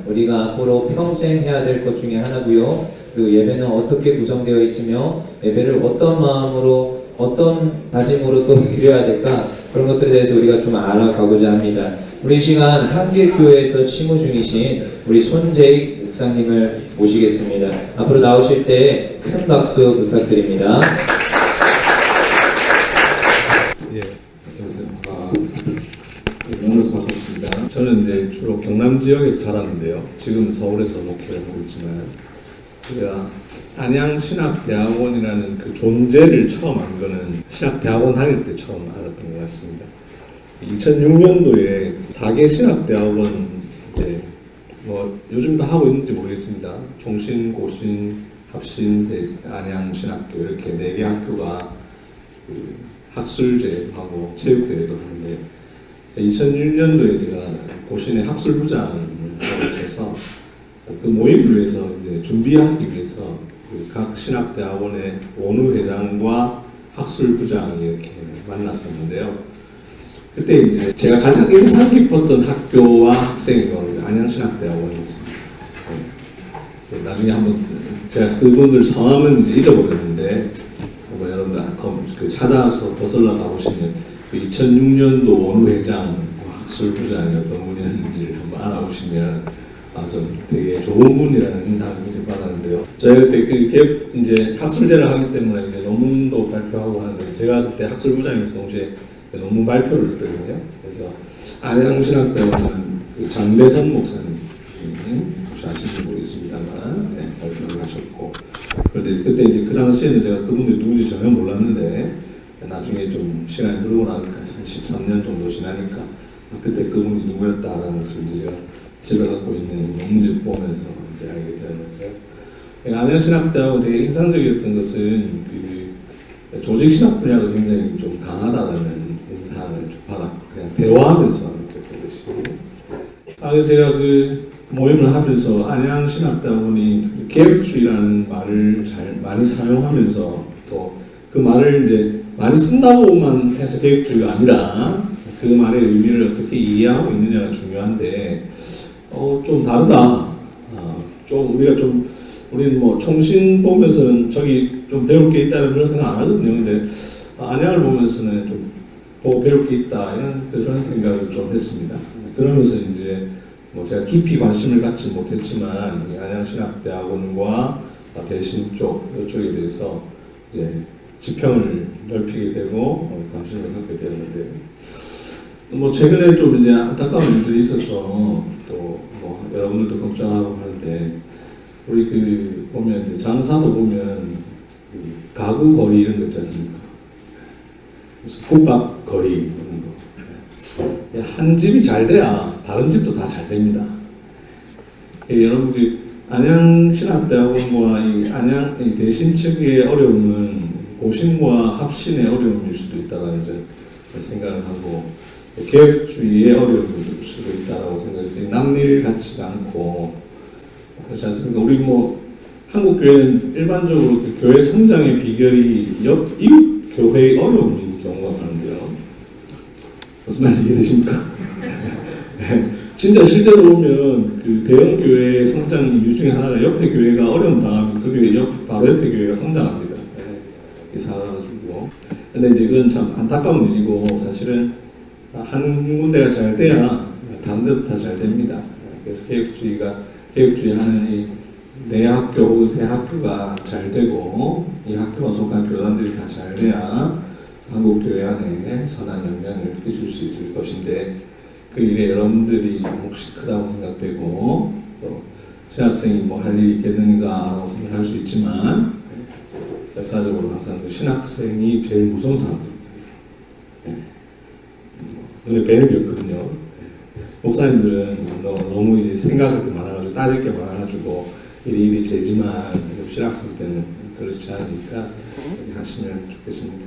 우리가 앞으로 평생 해야 될 것 중에 하나고요. 그 예배는 어떻게 구성되어 있으며 예배를 어떤 마음으로 어떤 다짐으로 또 드려야 될까, 그런 것들에 대해서 우리가 좀 알아가고자 합니다. 우리 이 시간 한길교회에서 심우 중이신 우리 손재익 목사님을 모시겠습니다. 앞으로 나오실 때 큰 박수 부탁드립니다. 예, 만나서 반갑습니다. 저는 이제 주로 경남 지역에서 자랐는데요. 지금 서울에서 목회를 하고 있지만, 제가 안양신학대학원이라는 그 존재를 처음 안 거는 신학대학원 다닐 때 처음 알았던 것 같습니다. 2006년도에 4개 신학대학원 이제 뭐 요즘도 하고 있는지 모르겠습니다. 종신, 고신, 합신, 안양신학교 이렇게 4개 학교가 그 학술제하고 체육대회도 하는데, 2006년도에 제가 고신의 학술부장을 하고 있어서 그 모임을 위해서 이제 준비하기 위해서 그 각 신학대학원의 원우회장과 학술부장이 이렇게 만났었는데요. 그때 이제 제가 가장 인상 깊었던 학교와 학생이 안양신학대학원이었습니다. 나중에 한번 제가 그분들 성함은 이제 잊어버렸는데, 한번 여러분들 그 찾아서 거슬러 가보시면 그 2006년도 원우회장 학술부장이 어떤 분이었는지 한번 알아보시면 좀 되게 좋은 분이라는 인상을 굉장히 받았는데요. 저희가 그때 그 이제 학술제를 하기 때문에 이제 논문도 발표하고 하는데, 제가 그때 학술부장이면서 동시에 논문 발표를 했거든요. 그래서 안양신학대학원은 그 장대선 목사님, 혹시 아시는지 모르겠습니다만, 네, 발표를 하셨고, 그런데 그때 이제 그 당시에는 제가 그분들이 누군지 전혀 몰랐는데, 나중에 좀 시간이 흐르고 나니까 한 13년 정도 지나니까 그때 그분이 누구였다라는 것을 이제 제가 집에 갖고 있는 논문집 보면서 이제 알게 되었는데요. 안양신학대학원 되게 인상적이었던 것은 그 조직신학 분야가 굉장히 좀 강하다는 인상을 받았고, 그냥 대화하면서 느꼈던 것이. 그래서 제가 그 모임을 하면서 안양신학대학원이 개혁주의라는 말을 많이 사용하면서 또 그 말을 이제 많이 쓴다고만 해서 개혁주의가 아니라 그 말의 의미를 어떻게 이해하고 있느냐가 중요한데, 좀 다르다. 우리는 뭐 총신 보면서는 저기 좀 배울 게 있다는 그런 생각 안 하거든요. 근데 안양을 보면서는 좀 배울 게 있다, 이런 그런 생각을 좀 했습니다. 그러면서 이제 뭐 제가 깊이 관심을 갖지 못했지만 안양신학대학원과 대신 이쪽에 대해서 이제 지평을 넓히게 되고 관심을 갖게 되는데, 뭐 최근에 좀 이제 안타까운 일들이 있어서 또 뭐 여러분들도 걱정하고 하는데, 우리 그 보면 이제 장사도 보면 가구 거리 이런 거 있지 않습니까? 무슨 국밥 거리 이런 거. 한 집이 잘 돼야 다른 집도 다 잘 됩니다. 여러분 그 안양신학대학원과 이 안양 대신 측의 어려움은 고신과 합신의 어려움일 수도 있다라는 생각을 하고, 개혁주의의 어려움일 수도 있다라고 생각해서 남일 같지가 않고 그렇지 않습니까? 우리 뭐 한국 교회는 일반적으로 그 교회 성장의 비결이 이웃 교회의 어려움인 경우가 많은데요. 무슨 말인지 이해되십니까? 진짜 실제로 보면 그 대형 교회의 성장 이유 중에 하나가 옆에 교회가 어려움 당하면 그 교회 바로 옆에 교회가 성장합니다. 이 살아가지고. 근데 이제 그건 참 안타까운 일이고, 사실은 한 군데가 잘 돼야 다른 데도 다 잘 됩니다. 그래서 개혁주의 하는 이 내 학교 혹은 새 학교가 잘 되고, 이 학교가 속한 교단들이 다 잘 돼야 한국 교회 안에 선한 영향을 끼칠 수 있을 것인데, 그 일에 여러분들이 몫이 크다고 생각되고, 또 신학생이 뭐 할 일이 있겠는가라고 생각할 수 있지만, 역사적으로 항상 그 신학생이 제일 무서운 사람들입니다. 눈에 뵈는 게 없거든요. 목사님들은 너무 이제 생각할 게 많아가지고 따질 게 많아가지고 일이 재지만, 신학생 때는 그렇지 않으니까 하시면 좋겠습니다.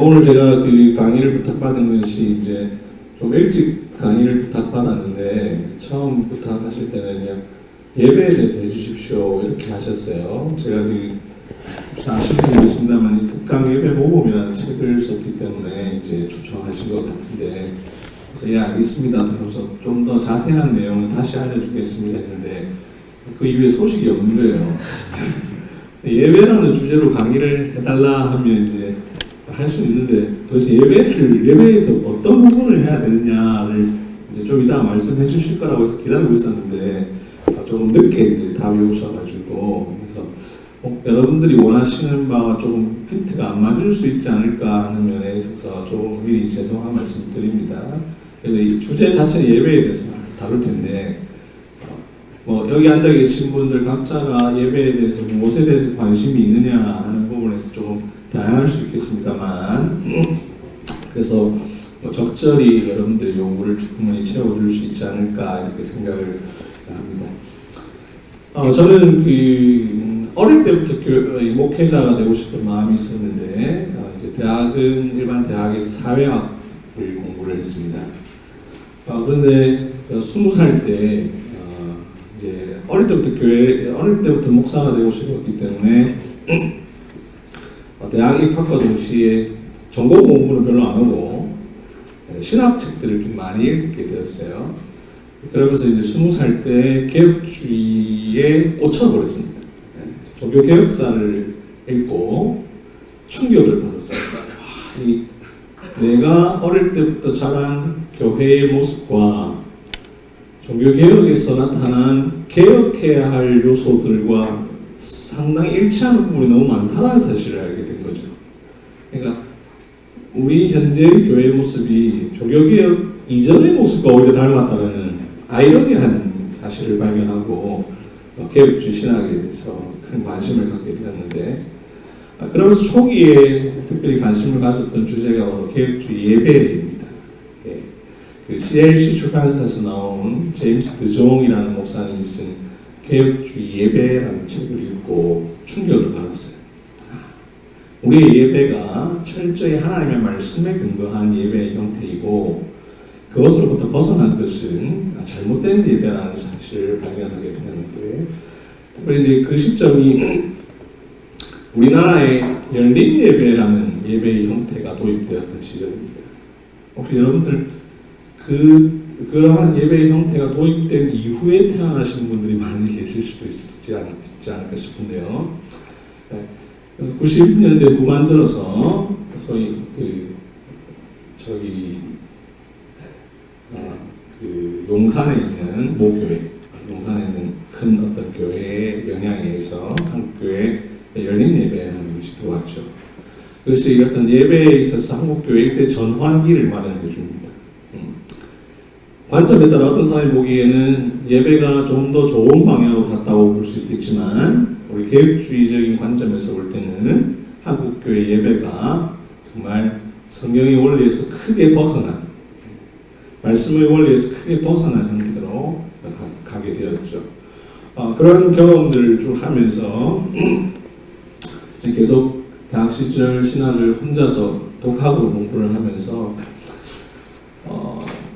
오늘 제가 그 강의를 부탁받은 것이 이제 좀 일찍 강의를 부탁받았는데, 처음 부탁하실 때는 그냥 예배에 대해서 해주십시오 이렇게 하셨어요. 제가 아시는 분 있습니다만 이 특강 예배 모범이라는 책을 썼기 때문에 이제 초청하신 것 같은데, 그래서 예 알겠습니다. 그러면서 좀 더 자세한 내용은 다시 알려주겠습니다 했는데 그 이후에 소식이 없는 거예요. 예배라는 주제로 강의를 해달라 하면 이제 할 수 있는데 도대체 예배에서 어떤 부분을 해야 되느냐를 이제 좀 이따 말씀해 주실 거라고 해서 기다리고 있었는데 조금 늦게 이제 답이 오셔가지고 그래서 여러분들이 원하시는 바와 조금 피트가 안 맞을 수 있지 않을까 하는 면에 있어서 조금 미리 죄송한 말씀 드립니다. 그래서 이 주제 자체는 예배에 대해서 다룰 텐데 뭐 여기 앉아 계신 분들 각자가 예배에 대해서 무엇에 대해서 관심이 있느냐 하는 부분에서 조금 다양할 수 있겠습니다만 그래서 뭐 적절히 여러분들의 요구를 충분히 채워줄 수 있지 않을까 이렇게 생각을 합니다. 저는 어릴 때부터 목회자가 되고 싶은 마음이 있었는데 이제 대학은 일반 대학에서 사회학을 공부를 했습니다. 그런데 제가 20살 때 이제 어릴 때부터 목사가 되고 싶었기 때문에 대학 입학과 동시에 전공 공부는 별로 안 하고 신학책들을 좀 많이 읽게 되었어요. 그러면서 이제 20살 때 개혁주의에 꽂혀버렸습니다. 종교 개혁사를 읽고 충격을 받았어요. 내가 어릴 때부터 자란 교회의 모습과 종교 개혁에서 나타난 개혁해야 할 요소들과 상당히 일치하는 부분이 너무 많다는 사실을 알게 된 거죠. 그러니까 우리 현재의 교회의 모습이 종교 개혁 이전의 모습과 오히려 닮았다는 아이러니한 사실을 발견하고 개혁주의 신학에 대해서 큰 관심을 갖게 되었는데 그러면서 초기에 특별히 관심을 가졌던 주제가 바로 개혁주의 예배입니다. 그 CLC 출판사에서 나온 제임스 드종이라는 목사님이 쓴 개혁주의 예배라는 책을 읽고 충격을 받았어요. 우리의 예배가 철저히 하나님의 말씀에 근거한 예배의 형태이고 그것으로부터 벗어난 것은 잘못된 예배라는 사실을 발견하게 되는데 특별히 이제 그 시점이 우리나라에 열린 예배라는 예배의 형태가 도입되었던 시절입니다. 혹시 여러분들 그러한 예배의 형태가 도입된 이후에 태어나신 분들이 많이 계실 수도 있지 않을까 싶은데요. 90년대 후반 들어서 소위 용산에 있는 모교회, 용산에 있는 큰 어떤 교회의 영향에 의해서 한국 교회 열린 예배라는 것이 들어왔죠. 그것이 어떤 예배에 있어서 한국 교회 일대 전환기를 마련해 줍니다. 관점에 따라 어떤 사람이 보기에는 예배가 좀 더 좋은 방향으로 갔다고 볼 수 있겠지만 우리 개혁주의적인 관점에서 볼 때는 한국 교회 예배가 정말 성경의 원리에서 크게 벗어난 말씀의 원리에서 크게 벗어난 형태로 가게 되었죠. 그런 경험들을 쭉 하면서 계속 대학 시절 신학을 혼자서 독학으로 공부를 하면서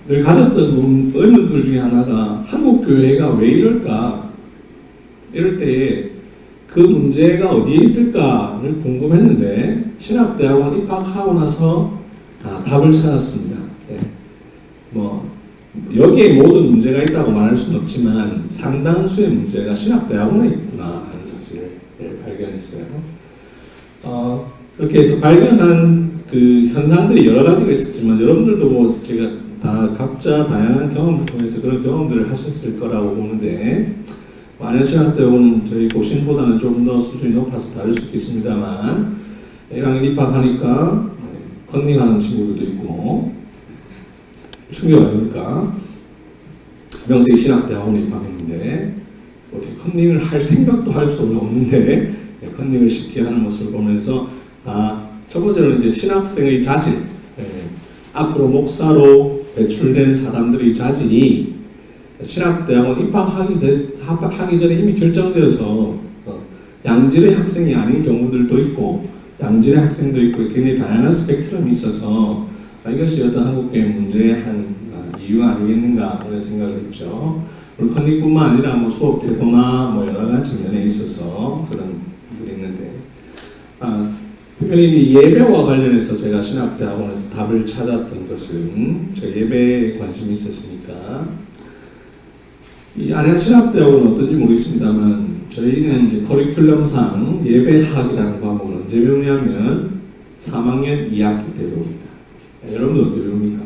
늘 가졌던 의문들 중에 하나가 한국 교회가 왜 이럴까? 이럴 때에 그 문제가 어디에 있을까를 궁금했는데 신학대학원 입학하고 나서 답을 찾았습니다. 여기에 모든 문제가 있다고 말할 수는 없지만 상당수의 문제가 신학대학원에 있구나 하는 사실을 발견했어요. 그렇게 해서 발견한 그 현상들이 여러 가지가 있었지만 여러분들도 제가 다 각자 다양한 경험을 통해서 그런 경험들을 하셨을 거라고 보는데 안현신학대학원은 저희 고신보다는 조금 더 수준이 높아서 다를 수 있겠습니다만 1학년 입학하니까 컨닝하는 친구들도 있고 충격 아닙니까? 명색이 신학대학원에 입학했는데 어떻게 컨닝을 할 생각도 할 수 없는데 컨닝을 시키게 하는 모습을 보면서 첫 번째로는 이제 신학생의 자질, 앞으로 목사로 배출된 사람들의 자질이 신학대학원 입학하기 전에 이미 결정되어서 양질의 학생이 아닌 경우들도 있고 양질의 학생도 있고 굉장히 다양한 스펙트럼이 있어서 이것이 어떤 한국교회 문제의 한 이유가 아니겠는가 그런 생각을 했죠. 우리 컨닝뿐만 아니라 수업 태도나 여러 가지 면에 있어서 그런 분들이 있는데 특별히 예배와 관련해서 제가 신학대학원에서 답을 찾았던 것은 제가 예배에 관심이 있었으니까 이 안양신학대학원은 어떤지 모르겠습니다만 저희는 이제 커리큘럼상 예배학이라는 과목을 언제 배우냐면 3학년 2학기 때 배웁니다. 여러분들 언제 배웁니까?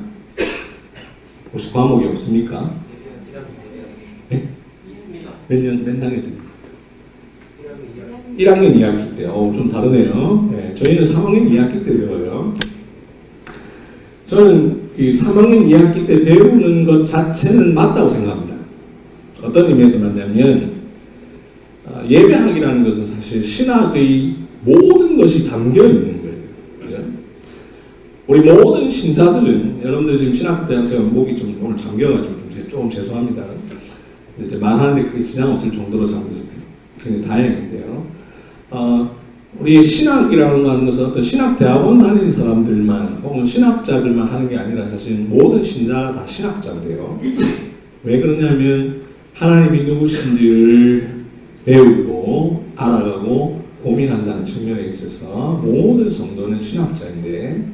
혹시 과목이 없습니까? 네? 몇 학년 때? 1학년 2학기 때. 좀 다르네요. 네, 저희는 3학년 2학기 때 배워요. 저는 그 3학년 2학기 때 배우는 것 자체는 맞다고 생각합니다. 어떤 의미에서 맞냐면 예배학이라는 것은 사실 신학의 모든 것이 담겨 있는 거예요. 그죠? 우리 모든 신자들은 여러분들 지금 신학대학 제가 목이 좀 오늘 잠겨가지고 조금 죄송합니다. 근데 이제 말하는데 그게 지장 없을 정도로 잠겨서 굉장히 다행인데요. 우리 신학이라는 것은 어떤 신학대학원 다니는 사람들만 혹은 신학자들만 하는 게 아니라 사실 모든 신자가 다 신학자인데요. 왜 그러냐면 하나님이 누구신지를 배우고 알아가고 고민한다는 측면에 있어서 모든 성도는 신학자인데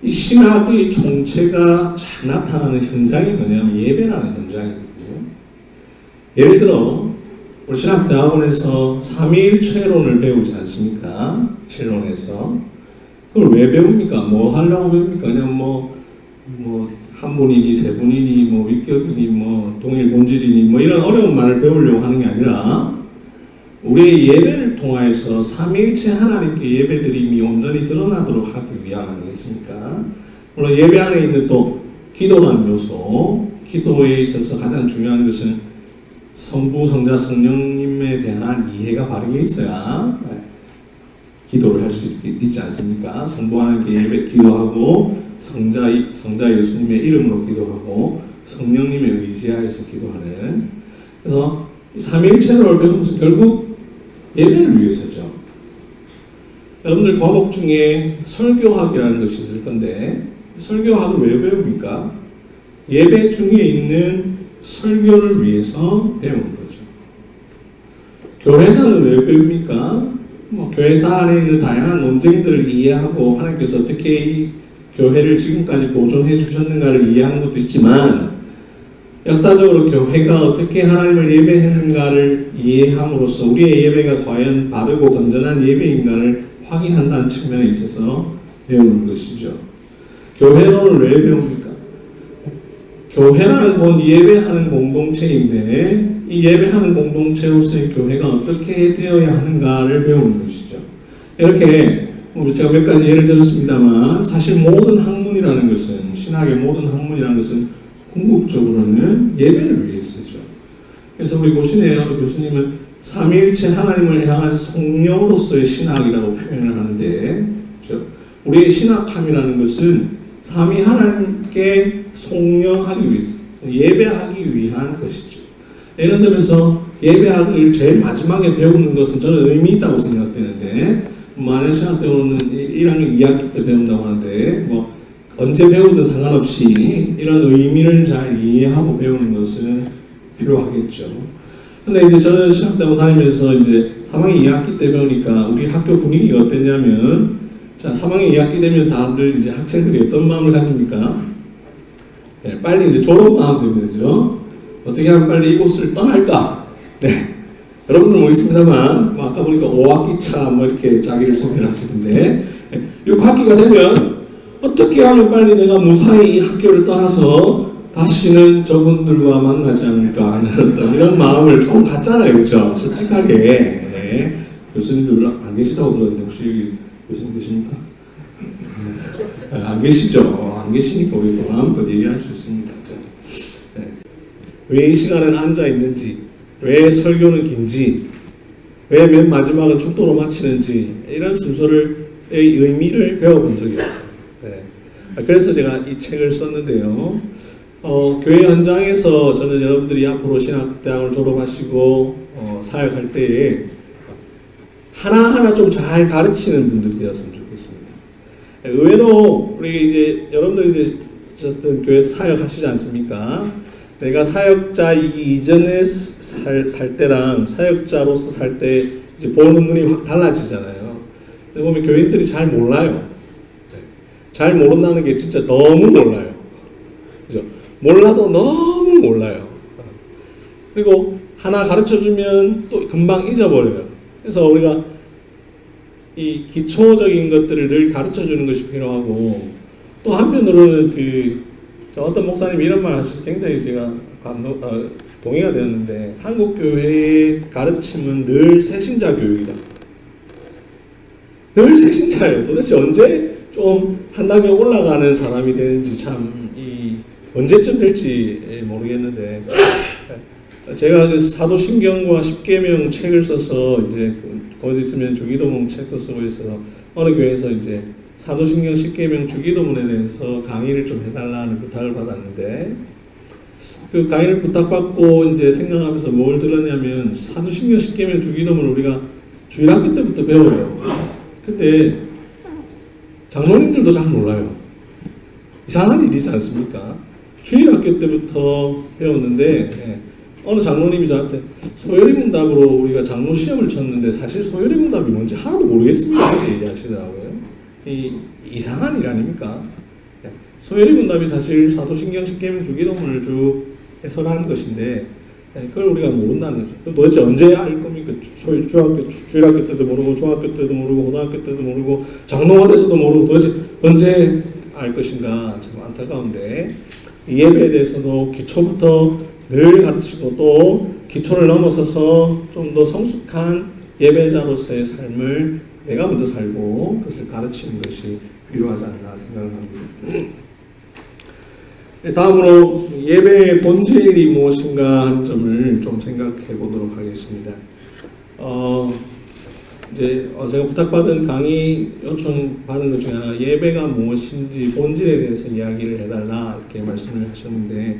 이 신학의 총체가 잘 나타나는 현장이 뭐냐면 예배라는 현장이거든요. 예를 들어 우리 신학대학원에서 삼위일체론을 배우지 않습니까? 실론에서. 그걸 왜 배웁니까? 뭐 하려고 배웁니까? 그냥 한 분이니 세 분이니 위격이니 동일 본질이니 이런 어려운 말을 배우려고 하는 게 아니라 우리의 예배를 통하여서 삼위일체 하나님께 예배드림이 온전히 드러나도록 하기 위함 아니겠습니까? 물론 예배 안에 있는 또 기도라는 요소, 기도에 있어서 가장 중요한 것은 성부, 성자, 성령님에 대한 이해가 바르게 있어야 기도를 할 수 있지 않습니까? 성부 하나님께 예배 기도하고 성자 예수님의 이름으로 기도하고 성령님의 의지하여서 기도하는. 그래서 삼위일체를 배우면서 결국 예배를 위해서죠. 여러분들 과목 중에 설교학이라는 것이 있을 건데 설교학을 왜 배웁니까? 예배 중에 있는 설교를 위해서 배우는 거죠. 교회사는 왜 배웁니까? 교회사 안에 있는 다양한 논쟁들을 이해하고 하나님께서 어떻게 이 교회를 지금까지 보존해 주셨는가를 이해하는 것도 있지만 역사적으로 교회가 어떻게 하나님을 예배했는가를 이해함으로써 우리의 예배가 과연 바르고 건전한 예배인가를 확인한다는 측면에 있어서 배우는 것이죠. 교회론을 왜 배웁니까? 교회라는 건 예배하는 공동체인데 이 예배하는 공동체로서의 교회가 어떻게 되어야 하는가를 배우는 것이죠. 이렇게 제가 몇 가지 예를 들었습니다만 사실 모든 학문이라는 것은 신학의 모든 학문이라는 것은 궁극적으로는 예배를 위해서죠. 그래서 우리 보시네요. 우리 교수님은 삼위일체 하나님을 향한 성령으로서의 신학이라고 표현을 하는데 그렇죠? 우리의 신학함이라는 것은 삼위 하나님께 송영하기 위해서 예배하기 위한 것이죠. 예를 들면서 예배학을 제일 마지막에 배우는 것은 저는 의미 있다고 생각되는데 안양신학 때는 1학년 2학기 때 배운다고 하는데 언제 배우든 상관없이 이런 의미를 잘 이해하고 배우는 것은 필요하겠죠. 근데 이제 저는 신학대학원 다니면서 이제 3학년 2학기 때 배우니까 우리 학교 분위기가 어땠냐면 자, 3학년 2학기 되면 다들 이제 학생들이 어떤 마음을 가집니까? 네, 빨리 이제 졸업만 하면 되죠. 어떻게 하면 빨리 이곳을 떠날까? 네. 여러분들 모르겠습니다만, 아까 보니까 5학기 차 이렇게 자기를 소개를 하시던데, 6학기가 되면 어떻게 하면 빨리 내가 무사히 이 학교를 떠나서 다시는 저분들과 만나지 않을까 하는 이런 마음을 좀 갖잖아요. 그렇죠? 솔직하게. 네. 교수님들 안 계시다고 들었는데 혹시 여기 교수님 계십니까? 안 계시죠? 안 계시니까 우리 또 마음껏 얘기할 수 있습니다. 네. 왜 이 시간은 앉아 있는지, 왜 설교는 긴지, 왜 맨 마지막은 축도로 마치는지 이런 순서의 의미를 배워본 적이 없어요. 네. 그래서 제가 이 책을 썼는데요. 교회 현장에서 저는 여러분들이 앞으로 신학대학을 졸업하시고 사역할 때에 하나하나 좀 잘 가르치는 분들이 되었으면 좋겠습니다. 의외로 우리 이제 여러분들이 이제 어쨌든 교회에서 사역하시지 않습니까? 내가 사역자이기 이전에 살 때랑 사역자로서 살 때 이제 보는 눈이 확 달라지잖아요. 근데 보면 교인들이 잘 몰라요. 잘 모른다는 게 진짜 너무 몰라요. 그죠? 몰라도 너무 몰라요. 그리고 하나 가르쳐주면 또 금방 잊어버려요. 그래서 우리가 이 기초적인 것들을 늘 가르쳐주는 것이 필요하고, 또 한편으로는 어떤 목사님이 이런 말 하셔서 굉장히 제가 동의가 되었는데, 한국 교회의 가르침은 늘 새신자 교육이다. 늘 새신자예요. 도대체 언제 좀 한 단계 올라가는 사람이 되는지 언제쯤 될지 모르겠는데, 제가 그 사도신경과 십계명 책을 써서 이제 거기 있으면 주기도문 책도 쓰고 있어서 어느 교회에서 이제 사도신경 십계명 주기도문에 대해서 강의를 좀 해달라는 부탁을 받았는데, 그 강의를 부탁받고 이제 생각하면서 뭘 들었냐면, 사도신경 십계명 주기도문을 우리가 주일학교 때부터 배워요. 근데 장로님들도 잘 몰라요. 이상한 일이지 않습니까? 주일학교 때부터 배웠는데, 어느 장로님이 저한테 소요리 문답으로 우리가 장로 시험을 쳤는데 사실 소요리 문답이 뭔지 하나도 모르겠습니다 이렇게 얘기하시더라고요. 이상한 일 아닙니까? 소요리 문답이 사실 사도신경 십계명 주기도문을 쭉 해설한 것인데, 그걸 우리가 모른다는 거죠. 도대체 언제 알 겁니까? 주일학교 때도 모르고, 중학교 때도 모르고, 고등학교 때도 모르고, 장로가 돼서도 모르고, 도대체 언제 알 것인가 참 안타까운데, 이 예배에 대해서도 기초부터 늘 가르치고, 또 기초를 넘어서서 좀 더 성숙한 예배자로서의 삶을 내가 먼저 살고 그것을 가르치는 것이 필요하지 않나 생각합니다. 다음으로 예배의 본질이 무엇인가 한 점을 좀 생각해 보도록 하겠습니다. 제가 부탁받은 강의 요청 받은 것 중에 하나, 예배가 무엇인지 본질에 대해서 이야기를 해달라 이렇게 말씀을 하셨는데,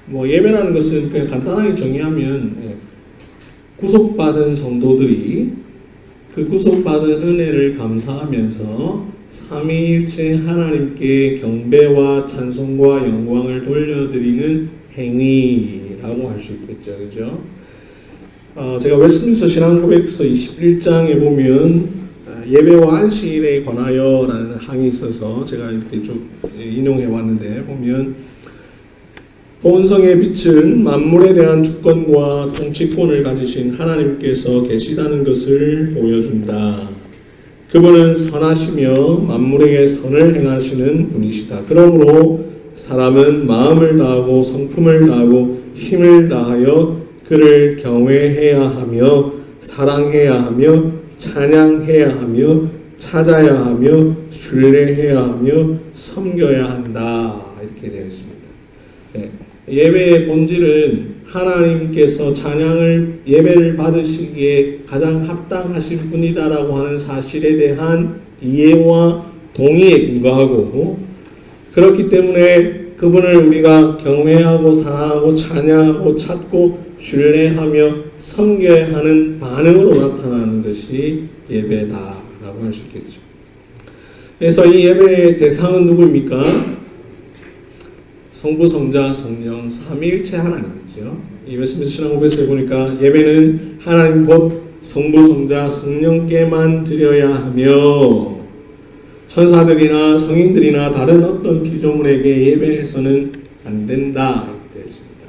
예배라는 것은 그냥 간단하게 정의하면 구속받은 성도들이 그 구속받은 은혜를 감사하면서 삼위일체 하나님께 경배와 찬송과 영광을 돌려드리는 행위라고 할 수 있겠죠. 그죠? 제가 웨스트민스터 신앙고백서 21장에 보면 예배와 안식일에 관하여 라는 항이 있어서 제가 이렇게 쭉 인용해 왔는데, 보면 본성의 빛은 만물에 대한 주권과 통치권을 가지신 하나님께서 계시다는 것을 보여준다. 그분은 선하시며 만물에게 선을 행하시는 분이시다. 그러므로 사람은 마음을 다하고 성품을 다하고 힘을 다하여 그를 경외해야 하며 사랑해야 하며 찬양해야 하며 찾아야 하며 신뢰해야 하며 섬겨야 한다. 이렇게 되어 있습니다. 예배의 본질은 하나님께서 예배를 받으시기에 가장 합당하신 분이다라고 하는 사실에 대한 이해와 동의에 근거하고, 그렇기 때문에 그분을 우리가 경외하고 사랑하고 찬양하고 찾고 신뢰하며 섬겨야 하는 반응으로 나타나는 것이 예배다라고 할 수 있겠죠. 그래서 이 예배의 대상은 누구입니까? 성부, 성자, 성령, 삼위일체 하나님이죠. 이 웨스트민스터 신앙고백서에 보니까 예배는 하나님 곧 성부, 성자, 성령께만 드려야 하며 천사들이나 성인들이나 다른 어떤 피조물에게 예배해서는 안 된다 이렇게 되어 있습니다.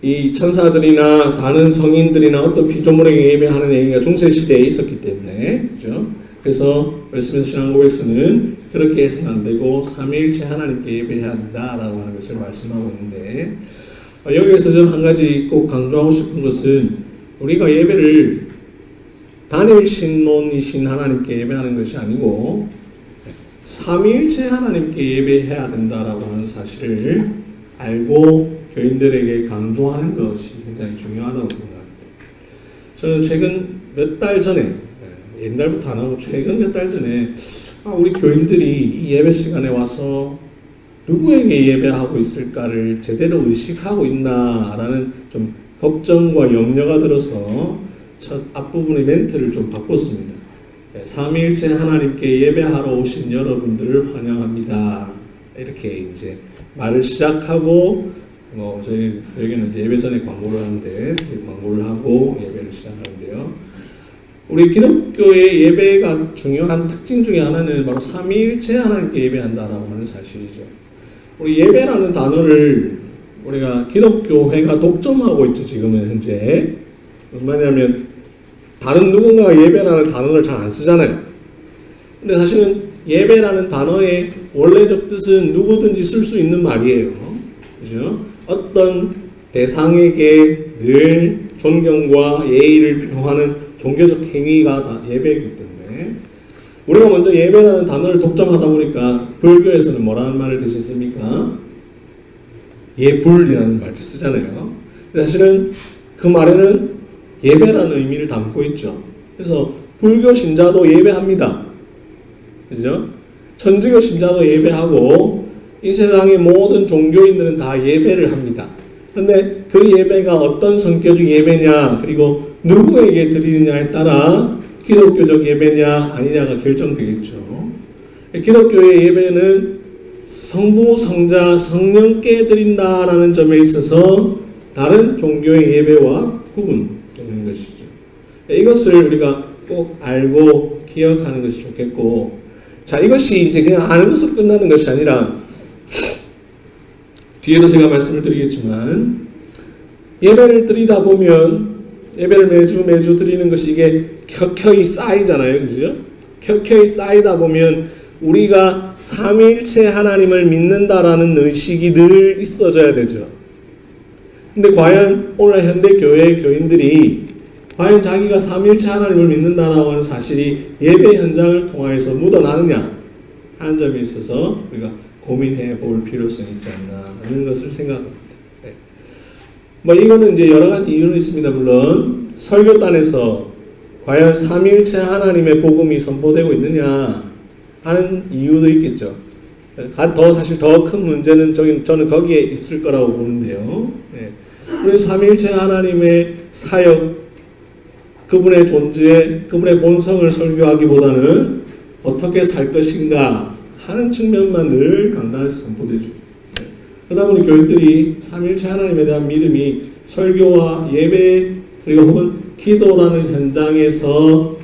이 천사들이나 다른 성인들이나 어떤 피조물에게 예배하는 얘기가 중세 시대에 있었기 때문에, 그죠? 그래서 웨스트민스터 신앙고백서는 그렇게 해서는 안 되고 삼위일체 하나님께 예배해야 한다라고 하는 것을 말씀하고 있는데, 여기에서 좀 한 가지 꼭 강조하고 싶은 것은, 우리가 예배를 단일 신론이신 하나님께 예배하는 것이 아니고 삼위일체 하나님께 예배해야 된다라고 하는 사실을 알고 교인들에게 강조하는 것이 굉장히 중요하다고 생각합니다. 저는 최근 몇 달 전에, 옛날부터 안 하고 최근 몇 달 전에 우리 교인들이 이 예배 시간에 와서 누구에게 예배하고 있을까를 제대로 의식하고 있나라는 좀 걱정과 염려가 들어서 첫 앞부분의 멘트를 좀 바꿨습니다. 삼위일체 하나님께 예배하러 오신 여러분들을 환영합니다. 이렇게 이제 말을 시작하고, 저희 여기는 이제 예배 전에 광고를 하는데 광고를 하고 예배를 시작하는데요. 우리 기독교의 예배가 중요한 특징 중에 하나는 바로 삼위일체 하나님께 예배한다라고 하는 사실이죠. 우리 예배라는 단어를 우리가 기독교회가 독점하고 있죠. 지금은 현재 무슨 말이냐면 다른 누군가가 예배라는 단어를 잘 안 쓰잖아요. 근데 사실은 예배라는 단어의 원래적 뜻은 누구든지 쓸 수 있는 말이에요. 그죠? 어떤 대상에게 늘 존경과 예의를 표하는 종교적 행위가 다 예배이기 때문에 우리가 먼저 예배라는 단어를 독점하다 보니까 불교에서는 뭐라는 말을 대신씁니까? 예불이라는 말을 쓰잖아요. 사실은 그 말에는 예배라는 의미를 담고 있죠. 그래서 불교 신자도 예배합니다. 그죠? 천주교 신자도 예배하고 이 세상의 모든 종교인들은 다 예배를 합니다. 그런데 그 예배가 어떤 성격의 예배냐 그리고 누구에게 드리느냐에 따라 기독교적 예배냐 아니냐가 결정되겠죠. 기독교의 예배는 성부, 성자, 성령께 드린다라는 점에 있어서 다른 종교의 예배와 구분되는 것이죠. 이것을 우리가 꼭 알고 기억하는 것이 좋겠고, 자, 이것이 이제 그냥 아는 것으로 끝나는 것이 아니라 뒤에도 제가 말씀을 드리겠지만 예배를 드리다 보면 예배를 매주 드리는 것이 이게 켜켜이 쌓이잖아요. 그죠? 켜켜이 쌓이다 보면 우리가 삼위일체 하나님을 믿는다라는 의식이 늘 있어져야 되죠. 근데 과연 오늘 현대 교회 교인들이 과연 자기가 삼위일체 하나님을 믿는다라고 하는 사실이 예배 현장을 통하여서 묻어나느냐 하는 점에 있어서 우리가 고민해 볼 필요성이 있지 않나 하는 것을 생각합니다. 네. 뭐 이거는 이제 여러 가지 이유는 있습니다. 물론 설교단에서 과연 삼위일체 하나님의 복음이 선포되고 있느냐 하는 이유도 있겠죠. 사실 더 큰 문제는 저는 거기에 있을 거라고 보는데요. 네. 우리 삼위일체 하나님의 사역, 그분의 존재, 그분의 본성을 설교하기보다는 어떻게 살 것인가 하는 측면만 늘 강단에서 선포되죠. 네. 그러다 보니 교인들이 삼위일체 하나님에 대한 믿음이 설교와 예배 그리고 혹은 기도라는 현장에서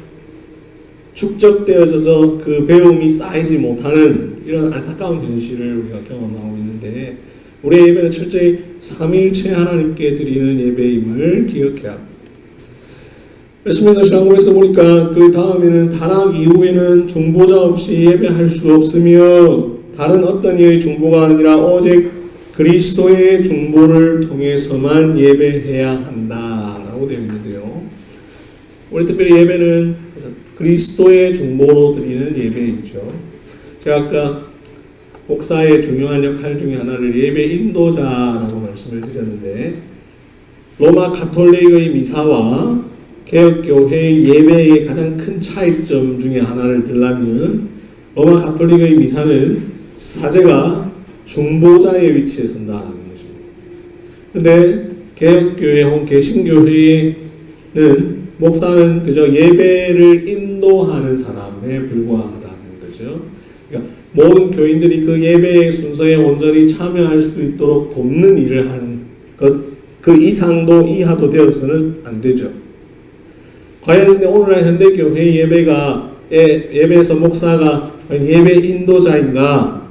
축적되어져서 그 배움이 쌓이지 못하는 이런 안타까운 현실을 우리가 경험하고 있는데 우리의 예배는 철저히 삼위일체 하나님께 드리는 예배임을 기억해야 합니다. 말씀에서 시간에서 보니까 그 다음에는 단학 이후에는 중보자 없이 예배할 수 없으며 다른 어떤 이의 중보가 아니라 오직 그리스도의 중보를 통해서만 예배해야 한다라고 되어 있는데요. 우리 특별히 예배는 그리스도의 중보로 드리는 예배이죠. 제가 아까 목사의 중요한 역할 중에 하나를 예배 인도자라고 말씀을 드렸는데 로마 가톨릭의 미사와 개혁교회의 예배의 가장 큰 차이점 중에 하나를 들라면 로마 가톨릭의 미사는 사제가 중보자의 위치에 선다는 것입니다. 그런데 개혁교회 혹은 개신교회는 목사는 그저 예배를 인도하는 사람에 불과하다는 거죠. 그러니까 모든 교인들이 그 예배의 순서에 온전히 참여할 수 있도록 돕는 일을 하는 것, 그 이상도 이하도 되어서는 안 되죠. 과연 근데 오늘날 현대교회 예배에서 목사가 예배 인도자인가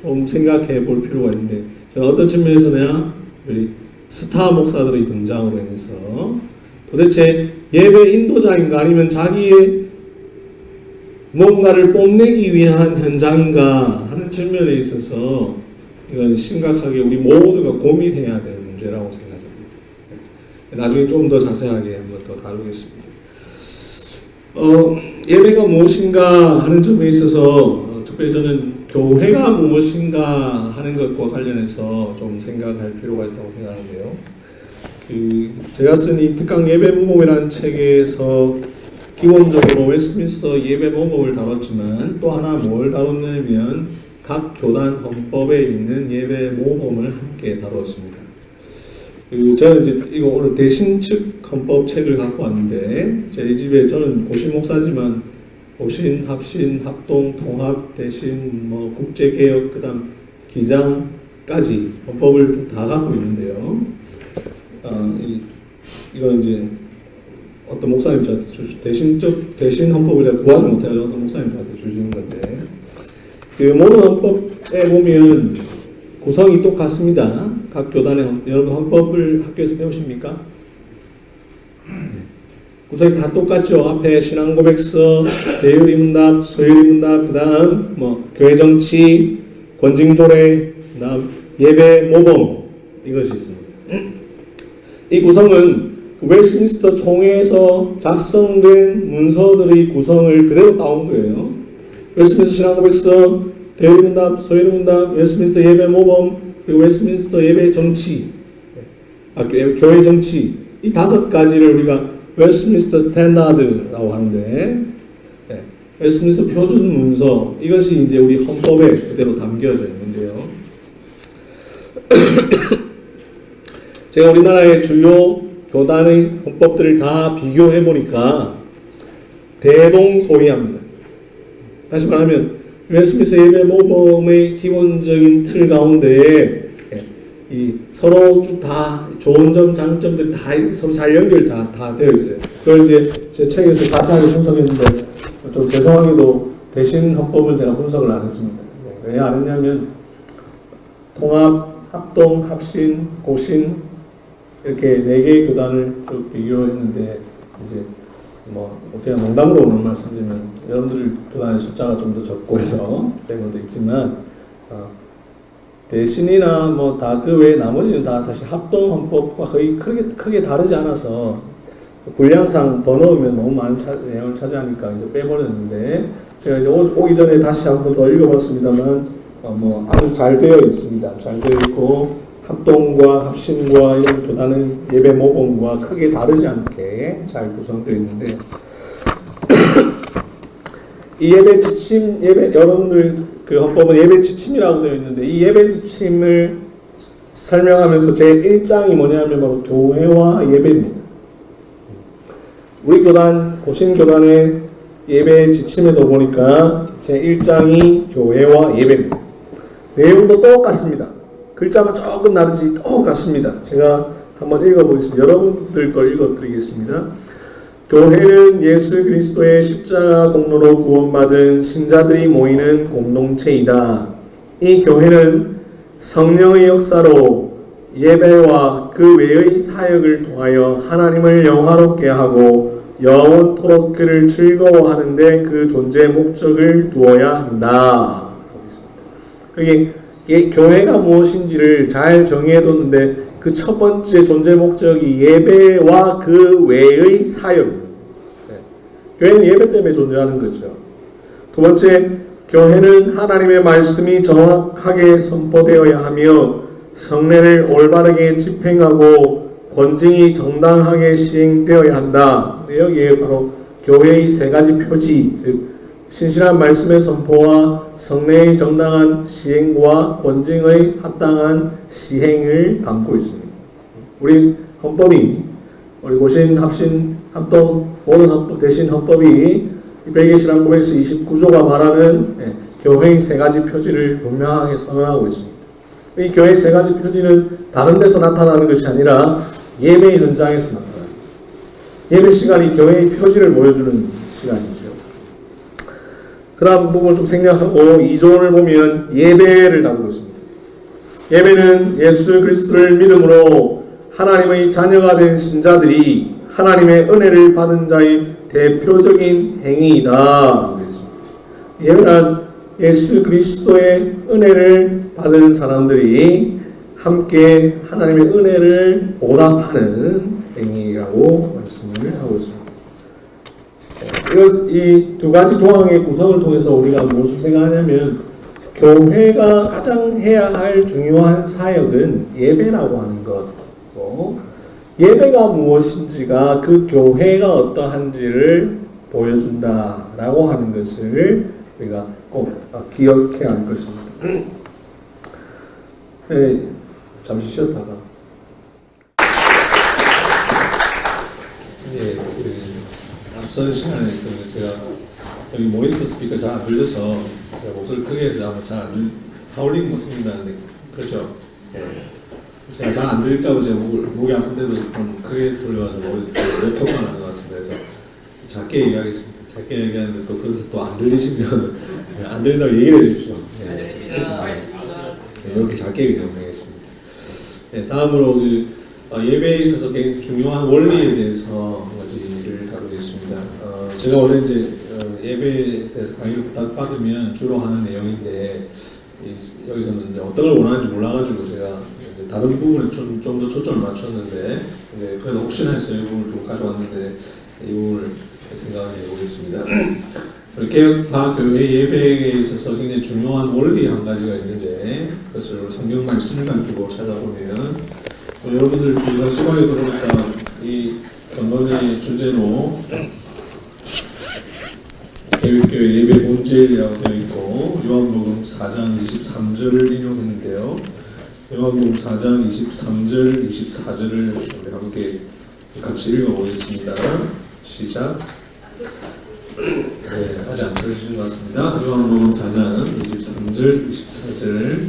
좀 생각해 볼 필요가 있는데 저는 어떤 측면에서는 우리 스타 목사들의 등장으로 인해서 도대체 예배 인도자인가 아니면 자기의 뭔가를 뽐내기 위한 현장인가 하는 측면에 있어서 이건 심각하게 우리 모두가 고민해야 되는 문제라고 생각합니다. 나중에 좀 더 자세하게 한번 더 다루겠습니다. 예배가 무엇인가 하는 점에 있어서 특별히 저는 교회가 무엇인가 하는 것과 관련해서 좀 생각할 필요가 있다고 생각하는데요. 제가 쓴 이 특강 예배 모범이라는 책에서 기본적으로 웨스트민스터 예배 모범을 다뤘지만 또 하나 뭘 다뤘냐면 각 교단 헌법에 있는 예배 모범을 함께 다뤘습니다. 저는 이제 이거 오늘 대신측 헌법 책을 갖고 왔는데 제 집에 저는 고신 목사지만 고신, 합신, 합동, 통합, 대신, 국제개혁, 그다음 기장까지 헌법을 다 갖고 있는데요. 이건 이제 어떤 목사님 저한테 대신 헌법을 제가 구하지 못해가지고 어떤 목사님 저한테 주시는 건데, 그 모든 헌법에 보면 구성이 똑같습니다. 각 교단의 여러분 헌법을 학교에서 배우십니까? 구성이 다 똑같죠. 앞에 신앙고백서, 대유리문답, 서유리문답, 그다음 뭐 교회 정치, 권징조례, 그다음 예배 모범, 이것이 있습니다. 이 구성은 웨스트민스터 총회에서 작성된 문서들의 구성을 그대로 따온 거예요. 웨스트민스터 신앙고백서, 대유리문답, 서유리문답, 웨스트민스터 예배 모범, 그리고 웨스트민스터 예배 정치, 교회 정치, 이 5가지를 우리가 웨스트민스터 스탠다드라고 하는데, 웨스트민스터 표준 문서, 이것이 이제 우리 헌법에 그대로 담겨져 있는데요. 제가 우리나라의 주요 교단의 헌법들을 다 비교해 보니까 대동소이합니다. 다시 말하면 웨스트민스터 예배 모범의 기본적인 틀 가운데 이 서로 다 좋은 점, 장점들 다 서로 잘 연결 다 되어 있어요. 그걸 이제 제 책에서 자세하게 분석했는데 좀 죄송하게도 대신 헌법은 제가 분석을 안 했습니다. 왜 안 했냐면 통합, 합동, 합신, 고신 이렇게 4개의 교단을 쭉 비교했는데 이제 뭐 그냥 농담으로 오는 말씀드리면 여러분들 교단의 숫자가 좀 더 적고 해서 뺀 것도 있지만 대신이나 뭐 다 그 외에 나머지는 다 사실 합동 헌법과 거의 크게 다르지 않아서 분량상 더 넣으면 너무 많은 내용을 차지하니까 이제 빼버렸는데 제가 이제 오기 전에 다시 한번 더 읽어봤습니다만 뭐 아주 잘 되어 있습니다. 잘 되어 있고 합동과 합신과 이런 교단의 예배 모범과 크게 다르지 않게 잘 구성되어 있는데 이 예배 지침, 여러분들 그 헌법은 예배 지침이라고 되어 있는데 이 예배 지침을 설명하면서 제 1장이 뭐냐면 바로 교회와 예배입니다. 우리 교단, 고신교단의 예배 지침에도 보니까 제 1장이 교회와 예배입니다. 내용도 똑같습니다. 글자만 조금 다르지 똑같습니다. 제가 한번 읽어보겠습니다. 여러분들 걸 읽어드리겠습니다. 교회는 예수 그리스도의 십자가 공로로 구원받은 신자들이 모이는 공동체이다. 이 교회는 성령의 역사로 예배와 그 외의 사역을 통하여 하나님을 영화롭게 하고 영원토록 그를 즐거워하는데 그 존재 목적을 두어야 한다. 여기 교회가 무엇인지를 잘 정의해뒀는데 그 첫 번째 존재 목적이 예배와 그 외의 사역입니다. 교회는 예배 때문에 존재하는 거죠. 두 번째, 교회는 하나님의 말씀이 정확하게 선포되어야 하며 성례를 올바르게 집행하고 권징이 정당하게 시행되어야 한다. 여기에 바로 교회의 3가지 표지, 즉 신실한 말씀의 선포와 성례의 정당한 시행과 권징의 합당한 시행을 담고 있습니다. 우리 헌법이, 우리 고신, 합신, 합동, 모든 헌법, 대신 헌법이 백의 신앙고백서 29조가 말하는 교회의 3가지 표지를 분명하게 선언하고 있습니다. 이 교회의 3가지 표지는 다른 데서 나타나는 것이 아니라 예배 현장에서 나타나요. 예배 시간이 교회의 표지를 보여주는 시간이죠. 그 다음 부분을 좀 생략하고 2조를 보면 예배를 다루고 있습니다. 예배는 예수 그리스도를 믿음으로 하나님의 자녀가 된 신자들이 하나님의 은혜를 받은 자의 대표적인 행위이다. 예배란 예수 그리스도의 은혜를 받은 사람들이 함께 하나님의 은혜를 보답하는 행위라고 말씀을 하고 있습니다. 이 2가지 조항의 구성을 통해서 우리가 무엇을 생각하냐면 교회가 가장 해야 할 중요한 사역은 예배라고 하는 것이고 예배가 무엇인지가 그 교회가 어떠한지를 보여준다라고 하는 것을 우리가 꼭 기억해야 할 것입니다. 네, 잠시 쉬었다가 앞서 시간에 제가 여기 모니터 스피커 잘 안 들려서 제가 목소리 크게 해서 아마 잘 안 하울링 먹습니다. 그렇죠? 네. 제가 잘 안 들릴까봐 제가 목이 아픈데도 좀 크게 소리가 좀 역효과가 나는 것 같습니다. 작게 얘기하겠습니다. 작게 얘기하는데 또 그래서 또 안 들리시면 안 들린다고 얘기를 해주십시오. 이렇게 작게 얘기하겠습니다. 다음으로 예배에 있어서 굉장히 중요한 원리에 대해서 한 가지를 다루겠습니다. 제가 원래 이제 예배에 대해서 강의를 받으면 주로 하는 내용인데 여기서는 이제 어떤 걸 원하는지 몰라가지고 제가 이제 다른 부분에 좀 더 초점을 맞췄는데 그래도 혹시나 해서 이 부분을 좀 가져왔는데 이 부분을 생각해 보겠습니다. 개혁파 교회 예배에 있어서 굉장히 중요한 원리 한 가지가 있는데 그것을 성경 말씀을 가지고 찾아보면 여러분들 이런 시간에 들어오니까 이 건강의 주제로 개혁교회 예배 본질이라고 되어 있고 요한복음 4장 23절을 인용했는데요. 요한복음 4장 23절, 24절을 우리 함께 같이 읽어보겠습니다. 시작. 아직 안 들으시는 것 같습니다. 요한복음 4장 23절, 24절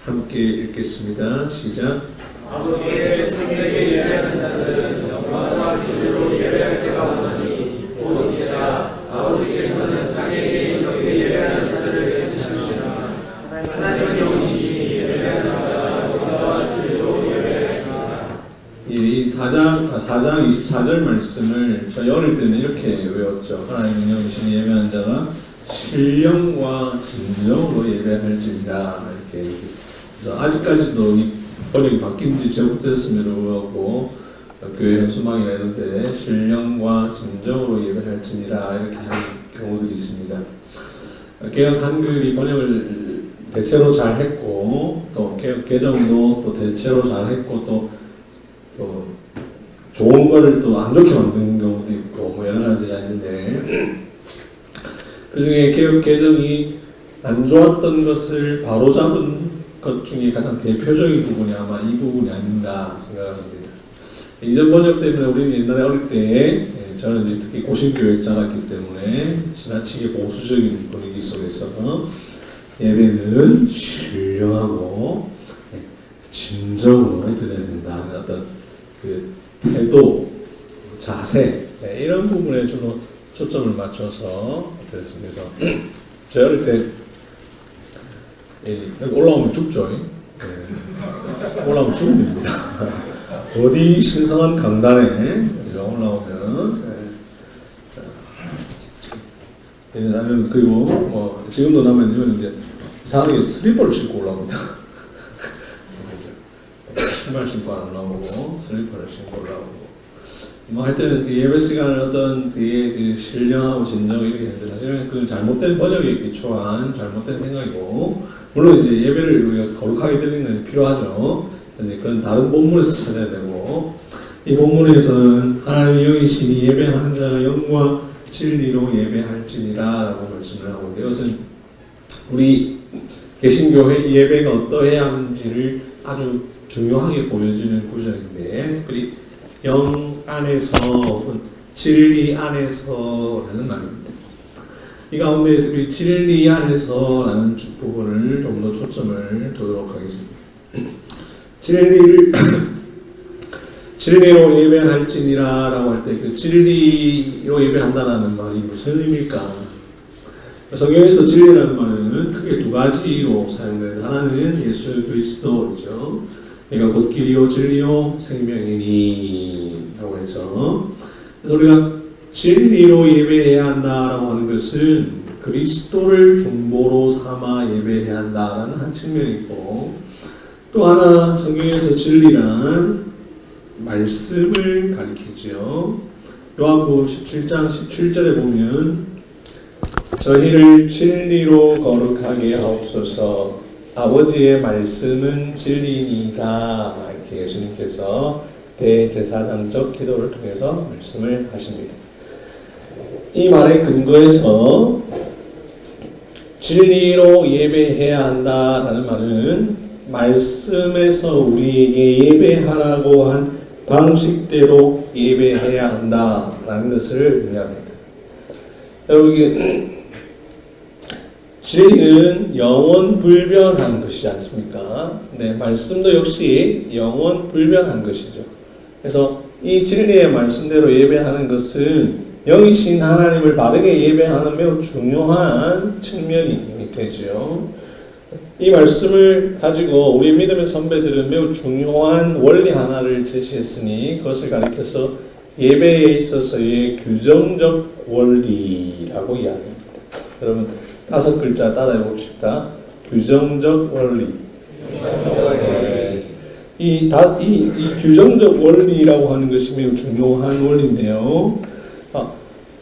함께 읽겠습니다. 시작. 아버지의 천국에 예배하는 자들은 영광과 진리로 예배할 때가 오나니 곧 이때라 아버지께서는 자기에게 이렇게 예배하는 자들을 찾으시느니라. 하나님은 영이시니 예배하는 자가 영광과 진리로 예배하시느니라. 이 4장 24절 말씀을 저희 어릴 때는 이렇게 외웠죠. 하나님은 영이시니 예배하는 자가 신령과 진정으로 예배할지니라. 이렇게. 그래서 아직까지도 이 번역이 바뀐 지 제법됐음에도 불구하고 교회 현수막이나 이런 데 신령과 진정으로 예배할지니라 이렇게 하는 경우들이 있습니다. 개혁 한글이 번역을 대체로 잘 했고 또 개혁 개정도 또 대체로 잘 했고 또 좋은 거를 또 안 좋게 만든 경우도 있고 뭐 여러 가지가 있는데 그 중에 개혁 개정이 안 좋았던 것을 바로잡은 것 중에 가장 대표적인 부분이 아마 이 부분이 아닌가 생각합니다. 이전 번역 때문에 우리는 옛날에 어릴 때 저는 이제 특히 고신교회에서 자랐기 때문에 지나치게 보수적인 분위기 속에서 예배는 신령하고 진정으로 드려야 된다. 어떤 그 태도, 자세 이런 부분에 주로 초점을 맞춰서 드렸습니다. 그래서 제 어릴 때 여기 올라오면 죽죠. 올라오면 죽으면 됩니다. 어디 신성한 강단에 올라오면 나는 그리고 뭐 지금도 나면 이제 이상하게 슬리퍼를 신고 올라옵니다. 신발 신고 안 올라오고 슬리퍼를 신고 올라오고 뭐 하여튼 예배 시간을 어떤 되게 신령하고 진정 이렇게 했는데 사실은 그 잘못된 번역에 기초한 잘못된 생각이고 물론 이제 예배를 우리가 거룩하게 드리는 건 필요하죠. 그건 다른 본문에서 찾아야 되고 이 본문에서는 하나님의 영이시니 예배하는 자가 영과 진리로 예배할지니라 라고 말씀을 하고 있는데 이것은 우리 개신교회 예배가 어떠해야 하는지를 아주 중요하게 보여주는 구절인데 특별히 영 안에서 진리 안에서라는 말입니다. 이 가운데 특별히 진리 안에서라는 부분을 좀 더 초점을 두도록 하겠습니다. 진리로 예배할지니라 라고 할 때 그 진리로 예배한다는 말이 무슨 의미일까? 성경에서 진리라는 말은 크게 두 가지로 사용됩니다. 하나는 예수 그리스도이죠. 내가 곧 길이요 진리요 생명이니 라고 해서 그래서 우리가 진리로 예배해야 한다라고 하는 것은 그리스도를 중보로 삼아 예배해야 한다라는 한 측면이 있고 또 하나 성경에서 진리란 말씀을 가리키죠. 요한복음 17장 17절에 보면 저희를 진리로 거룩하게 하옵소서 아버지의 말씀은 진리니이다 이렇게 예수님께서 대제사장적 기도를 통해서 말씀을 하십니다. 이 말에 근거해서 진리로 예배해야 한다라는 말은 말씀에서 우리에게 예배하라고 한 방식대로 예배해야 한다라는 것을 의미합니다. 여러분 진리는 영원 불변한 것이지 않습니까? 네, 말씀도 역시 영원 불변한 것이죠. 그래서 이 진리의 말씀대로 예배하는 것은 영이신 하나님을 바르게 예배하는 매우 중요한 측면이 되죠. 이 말씀을 가지고 우리 믿음의 선배들은 매우 중요한 원리 하나를 제시했으니 그것을 가리켜서 예배에 있어서의 규정적 원리라고 이야기합니다. 여러분 5글자 따라해 봅시다. 규정적 원리. 이 규정적 원리라고 하는 것이 매우 중요한 원리인데요.